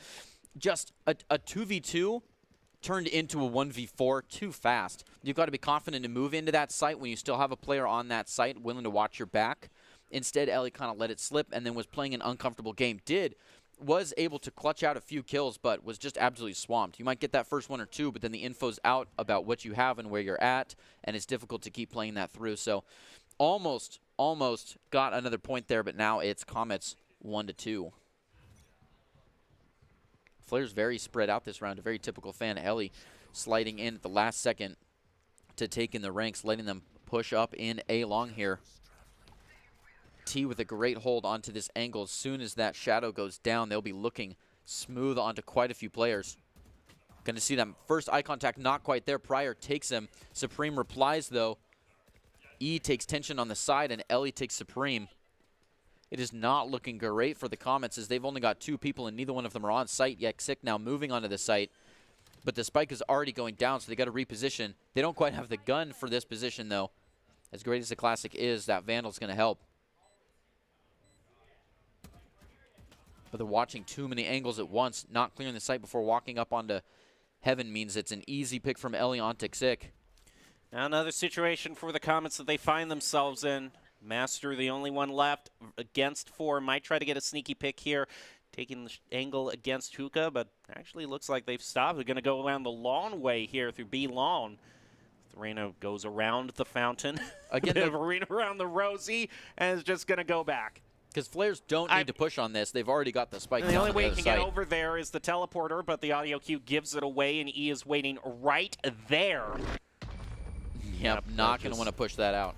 just a 2v2 turned into a 1v4 too fast. You've got to be confident to move into that site when you still have a player on that site willing to watch your back. Instead, Ellie kind of let it slip and then was playing an uncomfortable game. Was able to clutch out a few kills, but was just absolutely swamped. You might get that first 1 or 2, but then the info's out about what you have and where you're at, and it's difficult to keep playing that through. So almost got another point there, but now it's Comets 1-2. Flair's very spread out this round, a very typical fan. Ellie sliding in at the last second to take in the ranks, letting them push up in A-Long here. T with a great hold onto this angle. As soon as that shadow goes down, they'll be looking smooth onto quite a few players. Going to see them. First eye contact, not quite there. Pryor takes him. Supreme replies, though. E takes tension on the side, and Ellie takes Supreme. It is not looking great for the Comets, as they've only got 2 people, and neither one of them are on site yet. Sick now moving onto the site, but the spike is already going down, so they got to reposition. They don't quite have the gun for this position, though. As great as the Classic is, that Vandal's going to help. But they're watching too many angles at once. Not clearing the site before walking up onto Heaven means it's an easy pick from Ellie onto Xick. Now another situation for the Comets that they find themselves in. Master, the only one left against 4, might try to get a sneaky pick here, taking the angle against Hookah, but actually looks like they've stopped. They're going to go around the long way here through B long. Arena goes around the fountain. Again, the arena around the Rosie, and is just going to go back. Because Flares don't need to push on this. They've already got the spike. And the only way you can get over there is the teleporter, but the audio cue gives it away, and E is waiting right there. Yep, not going to want to push that out.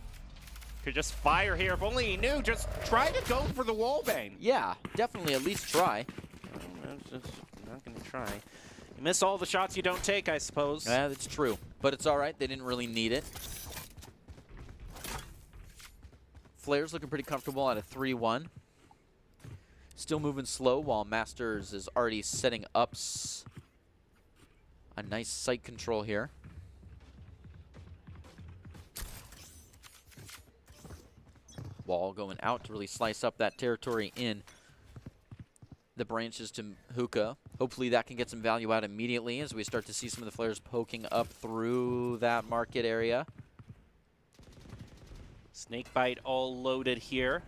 Could just fire here. If only he knew, just try to go for the wallbang. Yeah, definitely at least try. Just not going to try. You miss all the shots you don't take, I suppose. Yeah, that's true. But it's all right. They didn't really need it. Flair's looking pretty comfortable at a 3-1. Still moving slow while Masters is already setting up a nice sight control here. Wall going out to really slice up that territory in the branches to Hookah. Hopefully that can get some value out immediately as we start to see some of the Flares poking up through that market area. Snakebite all loaded here.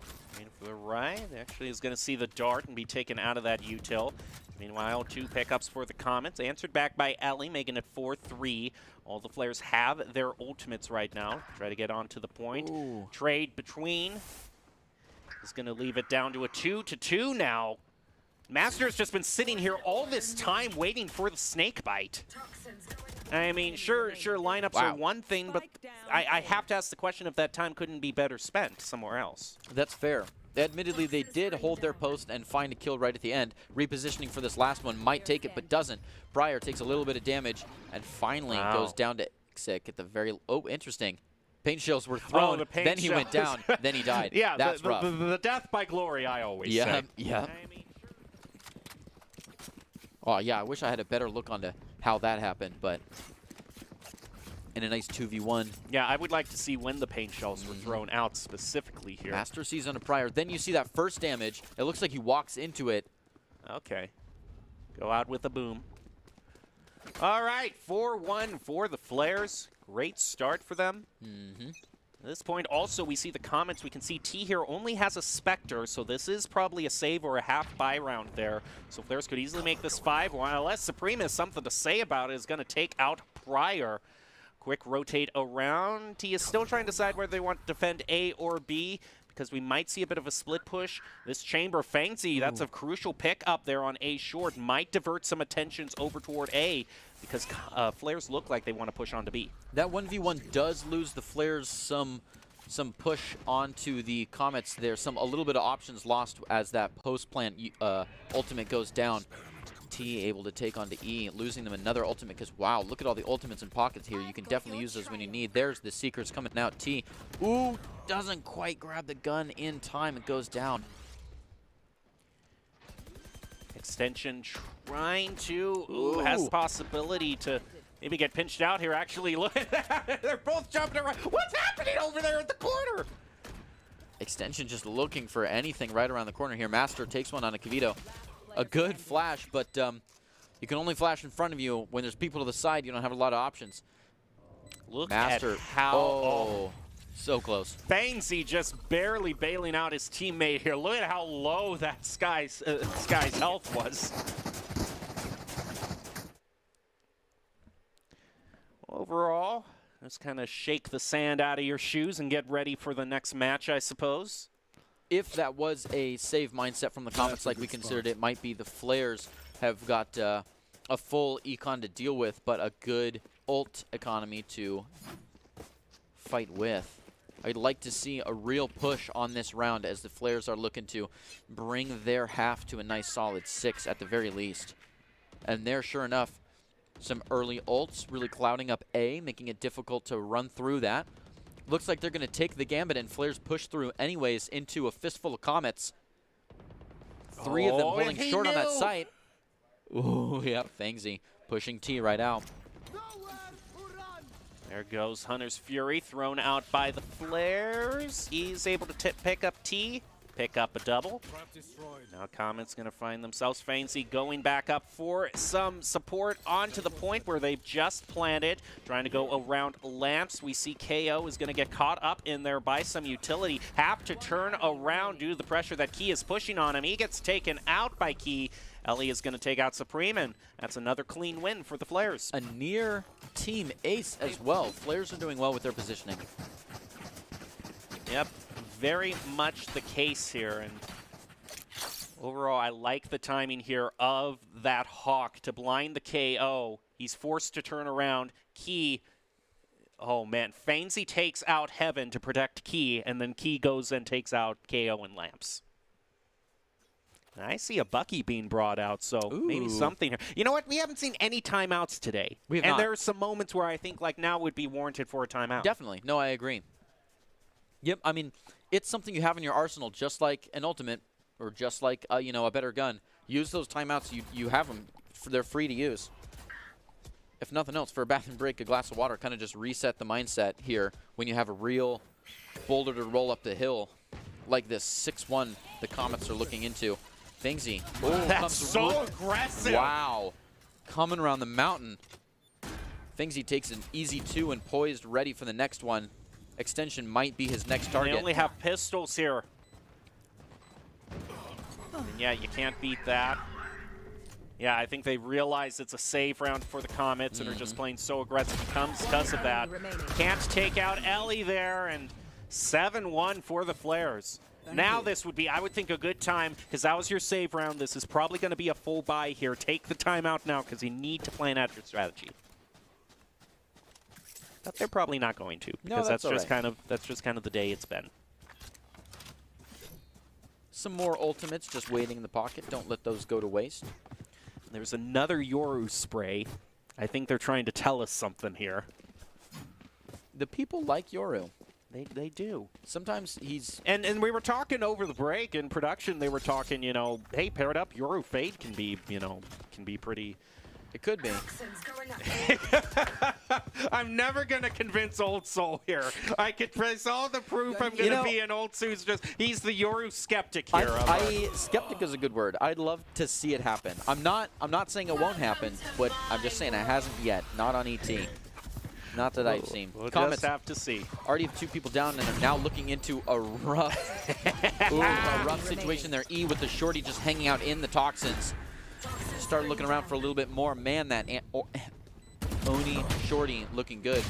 For the right, actually is going to see the dart and be taken out of that util. Meanwhile, 2 pickups for the Comets, answered back by Ellie, making it 4-3. All the Flares have their ultimates right now. Try to get onto the point. Ooh. Trade between is going to leave it down to a 2-2 now. Master's just been sitting here all this time waiting for the Snakebite. I mean, sure, lineups are one thing, but I have to ask the question if that time couldn't be better spent somewhere else. That's fair. Admittedly, they did hold their post and find a kill right at the end. Repositioning for this last one might take it, but doesn't. Pryor takes a little bit of damage and finally goes down to Xick at the very... Oh, interesting. Paint shells were thrown, then he went down, then he died. Yeah, that's rough. The death by glory, I always say. Yeah. Oh, yeah, I wish I had a better look onto how that happened, but in a nice 2v1. Yeah, I would like to see when the paint shells were thrown out specifically here. Master sees on a prior. Then you see that first damage. It looks like he walks into it. Okay. Go out with a boom. All right, 4-1 for the Flares. Great start for them. At this point, also, we see the comments. We can see T here only has a Spectre, so this is probably a save or a half buy round there. So Flares could easily make this 5. While unless Supreme has something to say about it, is going to take out Prior. Quick rotate around. T is still trying to decide whether they want to defend A or B, because we might see a bit of a split push. This Chamber Fangzi, that's a crucial pick up there on A short, might divert some attentions over toward A, because Flares look like they want to push on to B. That 1v1 does lose the Flares some push onto the Comets there. A little bit of options lost as that post-plant ultimate goes down. T able to take on to E, losing them another ultimate because, wow, look at all the ultimates in pockets here. You can definitely use those when you need. There's the Seekers coming out. T, ooh, doesn't quite grab the gun in time. It goes down. Extension trying to, has the possibility to maybe get pinched out here. Actually, look at that. They're both jumping around. What's happening over there at the corner? Extension just looking for anything right around the corner here. Master takes one on a Kavito. A good flash, but you can only flash in front of you. When there's people to the side, you don't have a lot of options. Look Master, at how so close. Fangzi just barely bailing out his teammate here. Look at how low that Sky's health was. Overall, just kind of shake the sand out of your shoes and get ready for the next match, I suppose. If that was a save mindset from the Comets like we considered it, might be the Flares have got a full econ to deal with, but a good ult economy to fight with. I'd like to see a real push on this round as the Flares are looking to bring their half to a nice solid 6 at the very least. And there, sure enough, some early ults really clouding up A, making it difficult to run through that. Looks like they're going to take the Gambit, and Flares push through anyways into a fistful of Comets. 3 of them holding short on that site. Ooh, yeah, Fangzi pushing T right out. There goes Hunter's Fury, thrown out by the Flares. He's able to pick up T, pick up a double. Now Comets going to find themselves. Fangzi going back up for some support onto the point where they've just planted, trying to go around lamps. We see KO is going to get caught up in there by some utility. Have to turn around due to the pressure that Key is pushing on him. He gets taken out by Key. Ellie is going to take out Supreme, and that's another clean win for the Flares. A near team ace as well. Flares are doing well with their positioning. Yep, very much the case here. And overall, I like the timing here of that Hawk to blind the KO. He's forced to turn around. Key, oh man, Fangzi takes out Heaven to protect Key, and then Key goes and takes out KO and Lamps. I see a Bucky being brought out, so maybe something here. You know what? We haven't seen any timeouts today. We have not. There are some moments where I think like now would be warranted for a timeout. Definitely. No, I agree. Yep, I mean, it's something you have in your arsenal, just like an ultimate or just like, you know, a better gun. Use those timeouts. You have them. They're free to use. If nothing else, for a bathroom break, a glass of water, kind of just reset the mindset here when you have a real boulder to roll up the hill like this 6-1 the Comets are looking into. Fangzi. That's so aggressive. Wow. Coming around the mountain. Fangzi takes an easy 2 and poised, ready for the next one. Extension might be his next target. They only have pistols here. And yeah, you can't beat that. Yeah, I think they realize it's a save round for the Comets and are just playing so aggressive because of that. Can't take out Ellie there, and 7-1 for the Flares. Now this would be, I would think, a good time, because that was your save round. This is probably going to be a full buy here. Take the timeout now, because you need to plan out your strategy. But they're probably not going to, because that's just kind of the day it's been. Some more ultimates just waiting in the pocket. Don't let those go to waste. There's another Yoru spray. I think they're trying to tell us something here. The people like Yoru. They do. Sometimes he's... And we were talking over the break in production. They were talking, you know, hey, paired up, Yoru Fade can be, you know, can be pretty. It could be. I'm never going to convince Old Soul here. I could press all the proof I'm going to be an Old Soul's he's the Yoru skeptic here. Skeptic is a good word. I'd love to see it happen. I'm not saying it won't happen, but I'm just saying it hasn't yet. Not on ET. Not that I've seen. We'll Comets just have to see. Already have 2 people down and are now looking into a rough, a rough situation there. E with the shorty just hanging out in the toxins. Start looking around for a little bit more. Man, that Oni shorty looking good.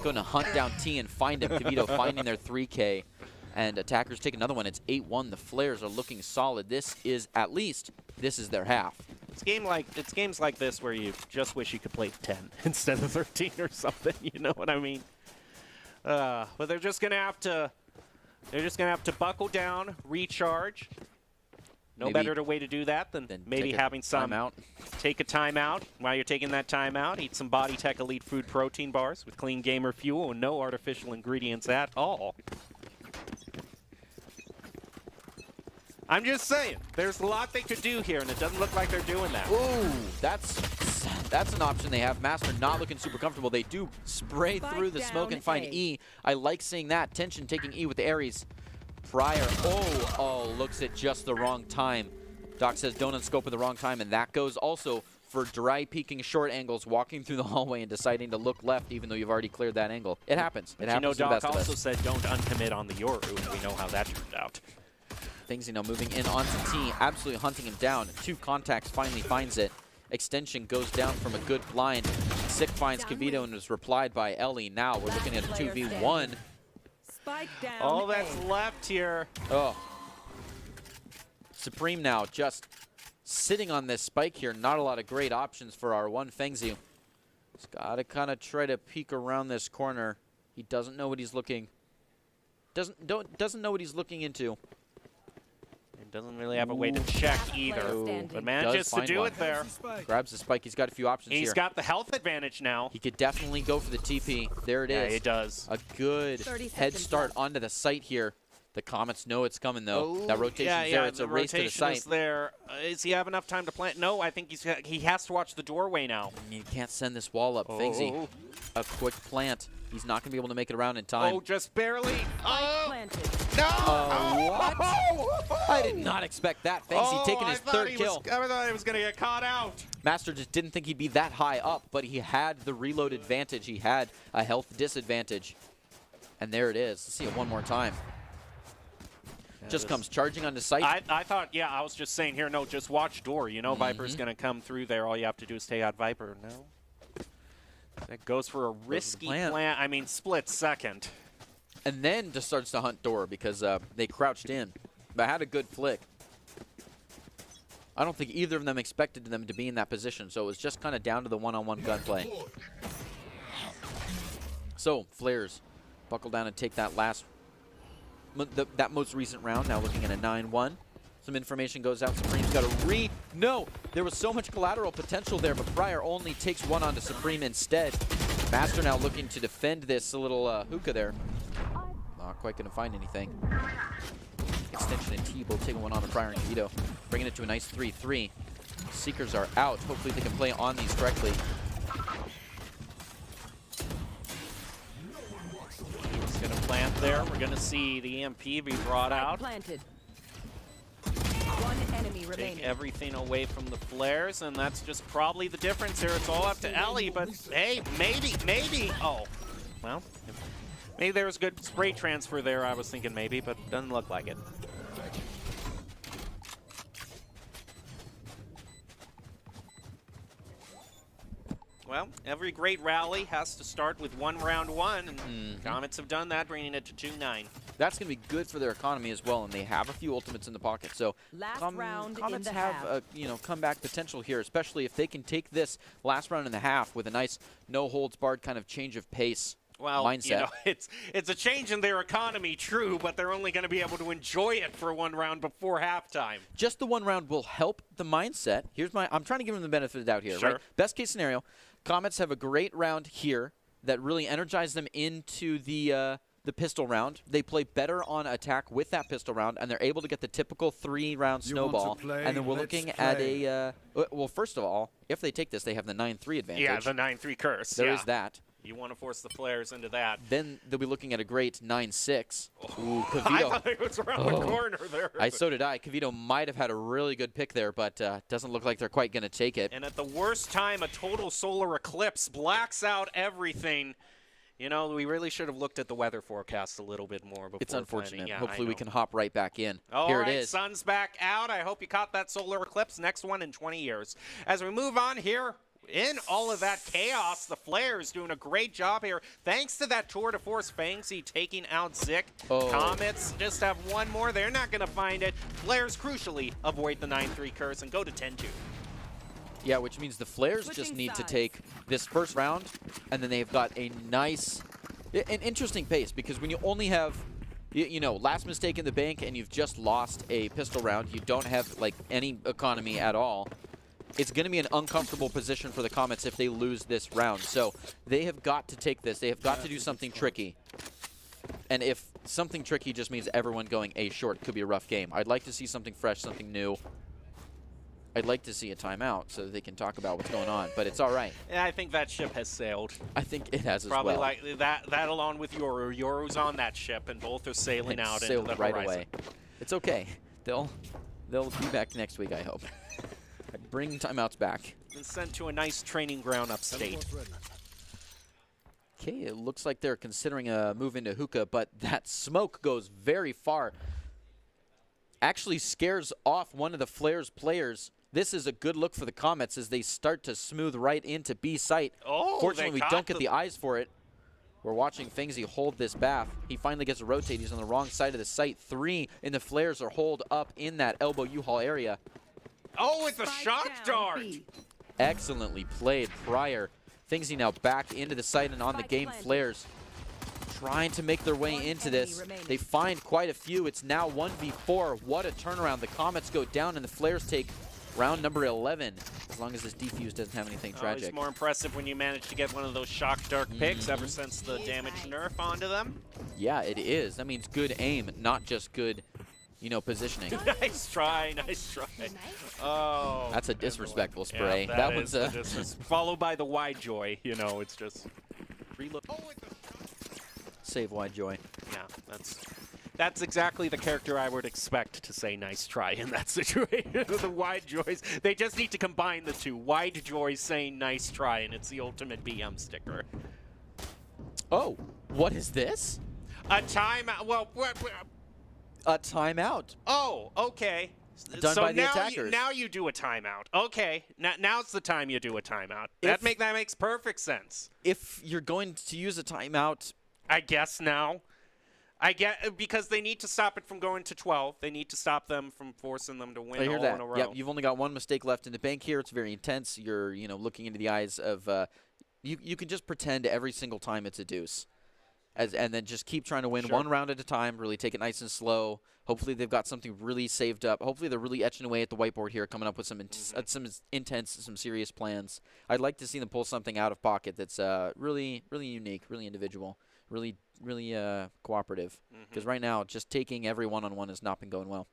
Going to hunt down T and find him. Kavito finding their 3K. And attackers take another one. It's 8-1. The Flares are looking solid. This is, at least, this is their half. It's games like this where you just wish you could play 10 instead of 13 or something. You know what I mean? But they're just gonna have to buckle down, recharge. No better way to do that than maybe having some take a timeout. While you're taking that timeout, eat some Body Tech Elite Food protein bars with clean gamer fuel and no artificial ingredients at all. I'm just saying, there's a lot they could do here, and it doesn't look like they're doing that. Ooh, that's an option they have. Master not looking super comfortable. They do spray through the smoke and find E. I like seeing that. Tension taking E with the Ares. Prior, looks at just the wrong time. Doc says don't unscope at the wrong time, and that goes also for dry peeking short angles, walking through the hallway and deciding to look left even though you've already cleared that angle. It happens. It happens to the best of us. Doc also said don't uncommit on the Yoru, and we know how that turned out. Things, moving in onto T, absolutely hunting him down. 2 contacts, finally finds it. Extension goes down from a good blind. Sick finds Kavito and is replied by Ellie. Now we're looking at a 2v1. All that's left here. Oh. Supreme now just sitting on this spike here. Not a lot of great options for our one Fengzi. He's got to kind of try to peek around this corner. He doesn't know what he's looking. Doesn't know what he's looking into. Doesn't really have a way to check either, but manages to do it there. Grabs the spike. He's got a few options here. He's got the health advantage now. He could definitely go for the TP. There it is. Yeah, it does. A good head start onto the site here. The Comets know it's coming, though. That rotation's there. It's a race to the site. Is there. Does he have enough time to plant? No, I think he has to watch the doorway now. You can't send this wall up, Fengzi. A quick plant. He's not going to be able to make it around in time. Oh, just barely. Oh, no! What? I did not expect that. Fengzi taking his 3rd kill. I thought he was going to get caught out. Master just didn't think he'd be that high up, but he had the reload advantage. He had a health disadvantage. And there it is. Let's see it one more time. Just comes charging onto site. I thought, yeah, I was just saying here, no, just watch door. You know Viper's going to come through there. All you have to do is stay out Viper. No. That goes for a risky plant. I mean, split second. And then just starts to hunt door because they crouched in. But had a good flick. I don't think either of them expected them to be in that position, so it was just kind of down to the one-on-one gunplay. So, Flares buckle down and take that that most recent round, now looking at a 9-1. Some information goes out. Supreme's got a No! There was so much collateral potential there, but Prior only takes one onto Supreme instead. Master now looking to defend this little hookah there. Not quite going to find anything. Extension and T both taking one on the Prior and Kavito. Bringing it to a nice 3-3. Seekers are out. Hopefully they can play on these correctly. He's going to plant there. We're going to see the EMP be brought out. Planted. One enemy remaining. Take everything away from the Flares, and that's just probably the difference here. It's all up to Ellie, but hey, maybe. Oh, well, maybe there was good spray transfer there. I was thinking maybe, but doesn't look like it. Well, every great rally has to start with round one, and Comets have done that, bringing it to 2-9. That's going to be good for their economy as well, and they have a few ultimates in the pocket. So Comets have comeback potential here, especially if they can take this last round and a half with a nice no-holds-barred kind of change of pace mindset. It's a change in their economy, true, but they're only going to be able to enjoy it for one round before halftime. Just the one round will help the mindset. I'm trying to give them the benefit of the doubt here, sure. Right? Best case scenario, Comets have a great round here that really energized them into the the pistol round. They play better on attack with that pistol round, and they're able to get the typical 3-round snowball. play? And then we're Let's looking play. at well, first of all, if they take this, they have the 9-3 advantage. Yeah, the 9-3 curse. There is that. You want to force the flares into that. Then they'll be looking at a great 9-6. Ooh, I Kavito. thought it was around the corner there. So did I. Kavito might have had a really good pick there, but doesn't look like they're quite going to take it. And at the worst time, a total solar eclipse blacks out everything. You know, we really should have looked at the weather forecast a little bit more before. It's unfortunate. Yeah, Hopefully we I know. can hop right back in. All Here right, it is. sun's back out. I hope you caught that solar eclipse. Next one in 20 years. As we move on here, in all of that chaos, the Flares doing a great job here. Thanks to that tour de force Fangsy taking out Zik. Comets just have one more. They're not going to find it. Flares crucially avoid the 9-3 curse and go to 10-2. Yeah, which means the Flares just need to take this first round, and then they've got a nice, an interesting pace, because when you only have, you know, last mistake in the bank and you've just lost a pistol round, you don't have, like, any economy at all, it's going to be an uncomfortable position for the Comets if they lose this round. So they have got to take this. They have got to do something tricky. And if something tricky just means everyone going A short, could be a rough game. I'd like to see something fresh, something new. I'd like to see a timeout so that they can talk about what's going on, but it's all right. Yeah, I think that ship has sailed. I think it has Probably as well. like that along with Yoru. Yoru's on that ship, and both are sailing out into the right horizon. away. It's okay. They'll be back next week, I hope. Bring timeouts back. Been sent to a nice training ground upstate. Okay, it looks like they're considering a move into hookah, but that smoke goes very far. Actually scares off one of the Flares players. This is a good look for the Comets as they start to smooth right into B site. Oh, fortunately, we don't get the eyes for it. We're watching Fangsy hold this bath. He finally gets to rotate. He's on the wrong side of the site. 3, and the Flares are holed up in that elbow U-Haul area. Oh, it's a shock dart! Excellently played prior. Fangsy now back into the site and on the game. Flares trying to make their way into this. They find quite a few. It's now 1v4. What a turnaround. The Comets go down and the Flares take round number 11, as long as this defuse doesn't have anything tragic. It's more impressive when you manage to get one of those shock dart picks ever since the damage nerf onto them. Yeah, it is. That means good aim, not just good, you know, positioning. Nice try, nice try. Oh. That's a disrespectful spray. Yeah, that one's a followed by the wide joy, you know, it's just reload. Oh, save wide joy. Yeah, that's exactly the character I would expect to say nice try in that situation. The wide joys, they just need to combine the two. Wide joy saying nice try, and it's the ultimate BM sticker. Oh, what is this? A timeout. Well, a timeout. Oh, okay. Done so by the now attackers. now you do a timeout. Okay, now's the time you do a timeout. That makes perfect sense. If you're going to use a timeout, I guess now. I get because they need to stop it from going to 12. They need to stop them from forcing them to win I hear all that. in a row. Yep, you've only got one mistake left in the bank here. It's very intense. You're, you know, looking into the eyes of. You can just pretend every single time it's a deuce, and then just keep trying to win one round at a time. Really take it nice and slow. Hopefully they've got something really saved up. Hopefully they're really etching away at the whiteboard here, coming up with some intense, some serious plans. I'd like to see them pull something out of pocket that's really unique, really individual, really cooperative. Because right now, just taking every one-on-one has not been going well.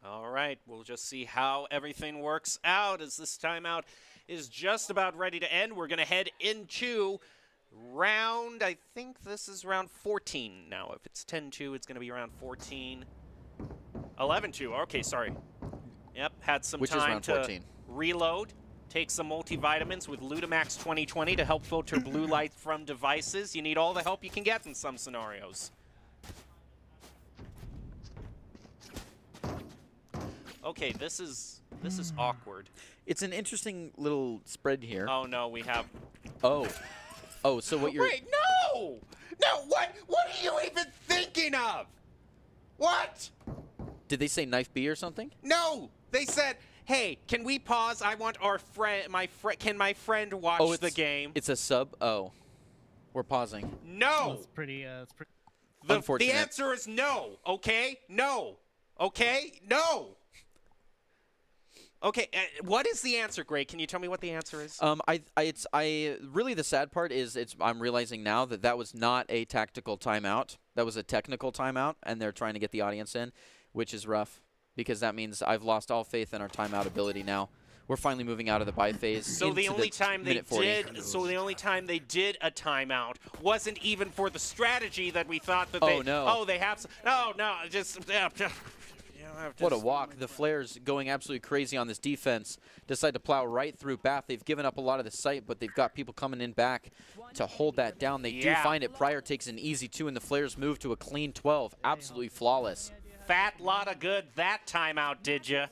All right, we'll just see how everything works out as this timeout is just about ready to end. We're going to head into round, I think this is round 14 now. If it's 10-2, it's going to be around 14. 11-2, okay, sorry. Yep, had some time to reload. Take some multivitamins with Ludamax 2020 to help filter blue light from devices. You need all the help you can get in some scenarios. Okay, this is awkward. It's an interesting little spread here. Oh no, we have. Oh, so what you're? Wait, no, what are you even thinking of? What? Did they say knife B or something? No, they said, "Hey, can we pause? I want our friend, can my friend watch the game?" It's a sub. Oh, we're pausing. No. It's pretty. Unfortunate. The answer is no. Okay, no. Okay, no. Okay, what is the answer, Greg? Can you tell me what the answer is? Really the sad part is I'm realizing now that that was not a tactical timeout. That was a technical timeout, and they're trying to get the audience in, which is rough because that means I've lost all faith in our timeout ability now. We're finally moving out of the buy phase. So the only time they did a timeout wasn't even for the strategy that we thought that they have. What a walk. The Flares going absolutely crazy on this defense. Decide to plow right through Bath. They've given up a lot of the site, but they've got people coming in back to hold that down. They do find it. Pryor takes an easy 2, and the Flares move to a clean 12. Absolutely flawless. Fat lot of good that timeout, did you?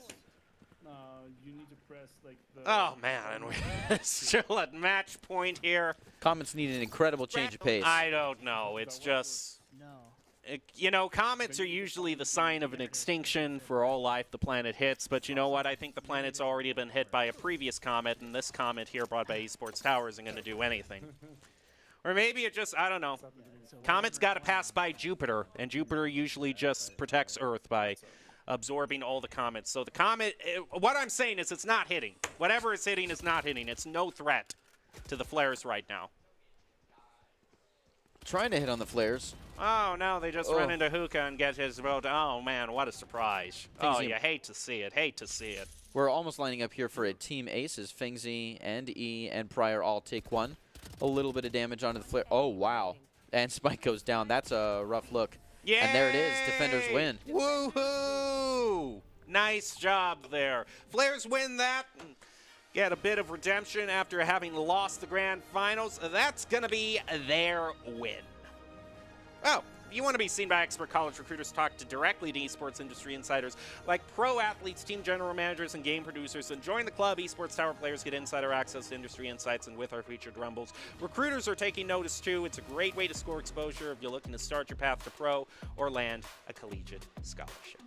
You need to press like the. Oh man, and we're still at match point here. Comets need an incredible change of pace. I don't know. It's just. You know, comets are usually the sign of an extinction for all life the planet hits, but you know what? I think the planet's already been hit by a previous comet, and this comet here brought by Esports Tower isn't going to do anything. Or maybe it just, I don't know. Comets got to pass by Jupiter, and Jupiter usually just protects Earth by absorbing all the comets. So the comet, what I'm saying is it's not hitting. Whatever it's hitting is not hitting. It's no threat to the Flares right now. Trying to hit on the Flares. Oh, no, they just run into Hookah and get his vote. Oh, man, what a surprise. Oh, you hate to see it. Hate to see it. We're almost lining up here for a team aces. Fengzi and E and Pryor all take one. A little bit of damage onto the Flare. Oh, wow. And Spike goes down. That's a rough look. Yeah. And there it is. Defenders win. Woohoo! Nice job there. Flares win that. Get a bit of redemption after having lost the grand finals. That's going to be their win. Oh, if you want to be seen by expert college recruiters, talk directly to esports industry insiders like pro athletes, team general managers, and game producers, and join the club. Esports Tower players get insider access to industry insights, and with our featured rumbles, recruiters are taking notice too. It's a great way to score exposure if you're looking to start your path to pro or land a collegiate scholarship.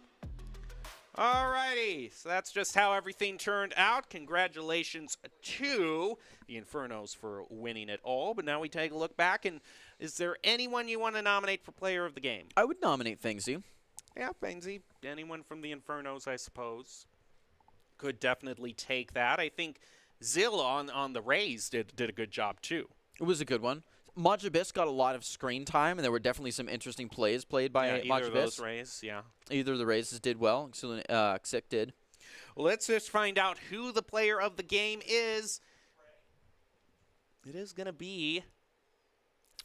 Alrighty, so that's just how everything turned out. Congratulations to the Infernos for winning it all. But now we take a look back, and is there anyone you want to nominate for player of the game? I would nominate Fengzi. Yeah, Fengzi. Anyone from the Infernos, I suppose, could definitely take that. I think Zill on the Rays did a good job, too. It was a good one. Majabis got a lot of screen time, and there were definitely some interesting plays played by Majabis. Either of those Rays, yeah. Either of the Rays did well. Xic did. Well, let's just find out who the player of the game is. It is going to be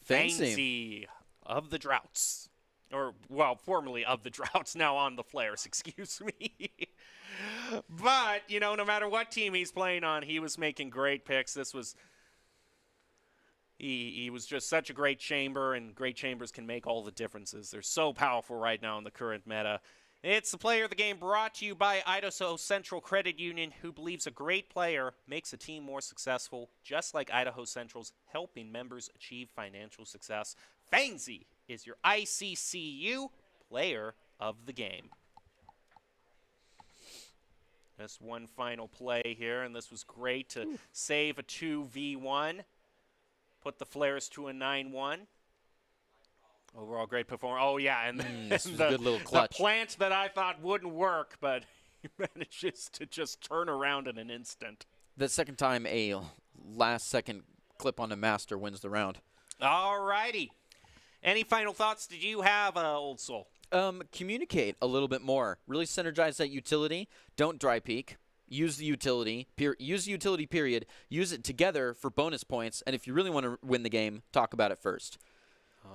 Fengzi of the Droughts. Or, well, formerly of the Droughts, now on the Flares, excuse me. But, you know, no matter what team he's playing on, he was making great picks. This was... He was just such a great chamber, and great chambers can make all the differences. They're so powerful right now in the current meta. It's the player of the game brought to you by Idaho Central Credit Union, who believes a great player makes a team more successful, just like Idaho Central's helping members achieve financial success. Fengzi is your ICCU player of the game. Just one final play here, and this was great to save a 2v1. Put the Flares to a 9-1. Overall, great performance. Oh, yeah, and this was a good little clutch. The plant that I thought wouldn't work, but he manages to just turn around in an instant. The second time a last-second clip on the Master wins the round. All righty. Any final thoughts did you have, Old Soul? Communicate a little bit more. Really synergize that utility. Don't dry peek. Use the utility. Use the utility, period. Use it together for bonus points. And if you really want to win the game, talk about it first.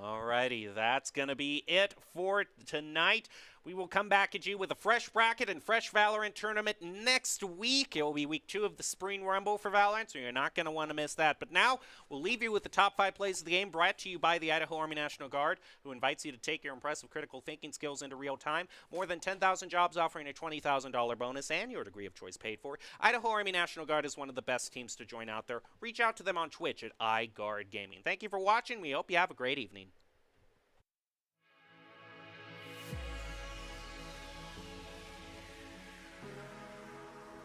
Alrighty, that's going to be it for tonight. We will come back at you with a fresh bracket and fresh Valorant tournament next week. It will be week 2 of the Spring Rumble for Valorant, so you're not going to want to miss that. But now, we'll leave you with the top 5 plays of the game brought to you by the Idaho Army National Guard, who invites you to take your impressive critical thinking skills into real time. More than 10,000 jobs offering a $20,000 bonus and your degree of choice paid for. Idaho Army National Guard is one of the best teams to join out there. Reach out to them on Twitch at iGuard Gaming. Thank you for watching. We hope you have a great evening.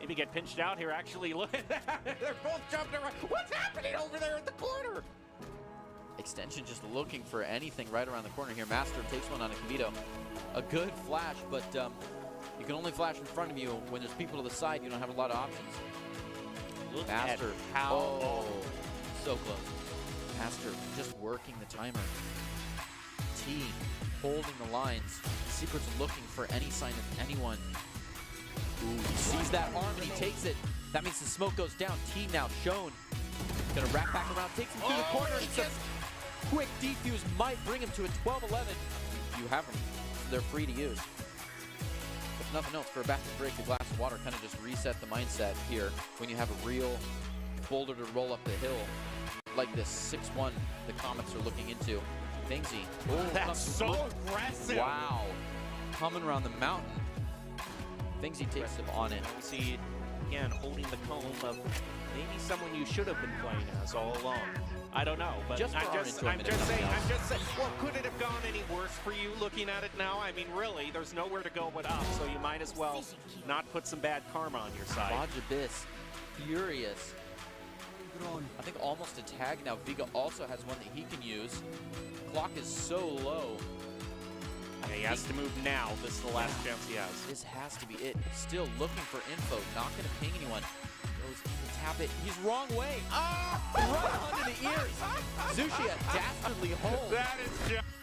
Maybe get pinched out here, actually. Look at that. They're both jumping around. What's happening over there at the corner? Extension just looking for anything right around the corner here. Master takes one on a Kavito. A good flash, but You can only flash in front of you. When there's people to the side, you don't have a lot of options. Look Master. at how... Oh, so close. Master just working the timer. T holding the lines. Secret's looking for any sign of anyone. Ooh, he sees that arm and he takes it. That means the smoke goes down. T now shown. Gonna wrap back around, takes him through the corner, and some quick defuse might bring him to a 12-11. You have them. They're free to use. If nothing else, for a back to break the glass of water, kind of just reset the mindset here when you have a real boulder to roll up the hill like this 6-1 the Comets are looking into. Thingsy. Oh, that's so aggressive. Wow. Coming around the mountain. Thingsy takes him on it. See, again, holding the comb of maybe someone you should have been playing as all along. I don't know, but Just for our I'm just saying, well, could it have gone any worse for you looking at it now? I mean, really, there's nowhere to go but up, so you might as well not put some bad karma on your side. Lodge Abyss, furious. I think almost a tag now. Viga also has one that he can use. Clock is so low. Yeah, he has to move now. This is the last chance he has. This has to be it. Still looking for info. Not going to ping anyone. Goes to tap it. He's wrong way. Ah! Right under the ears. Zushi a dastardly hold. That is just...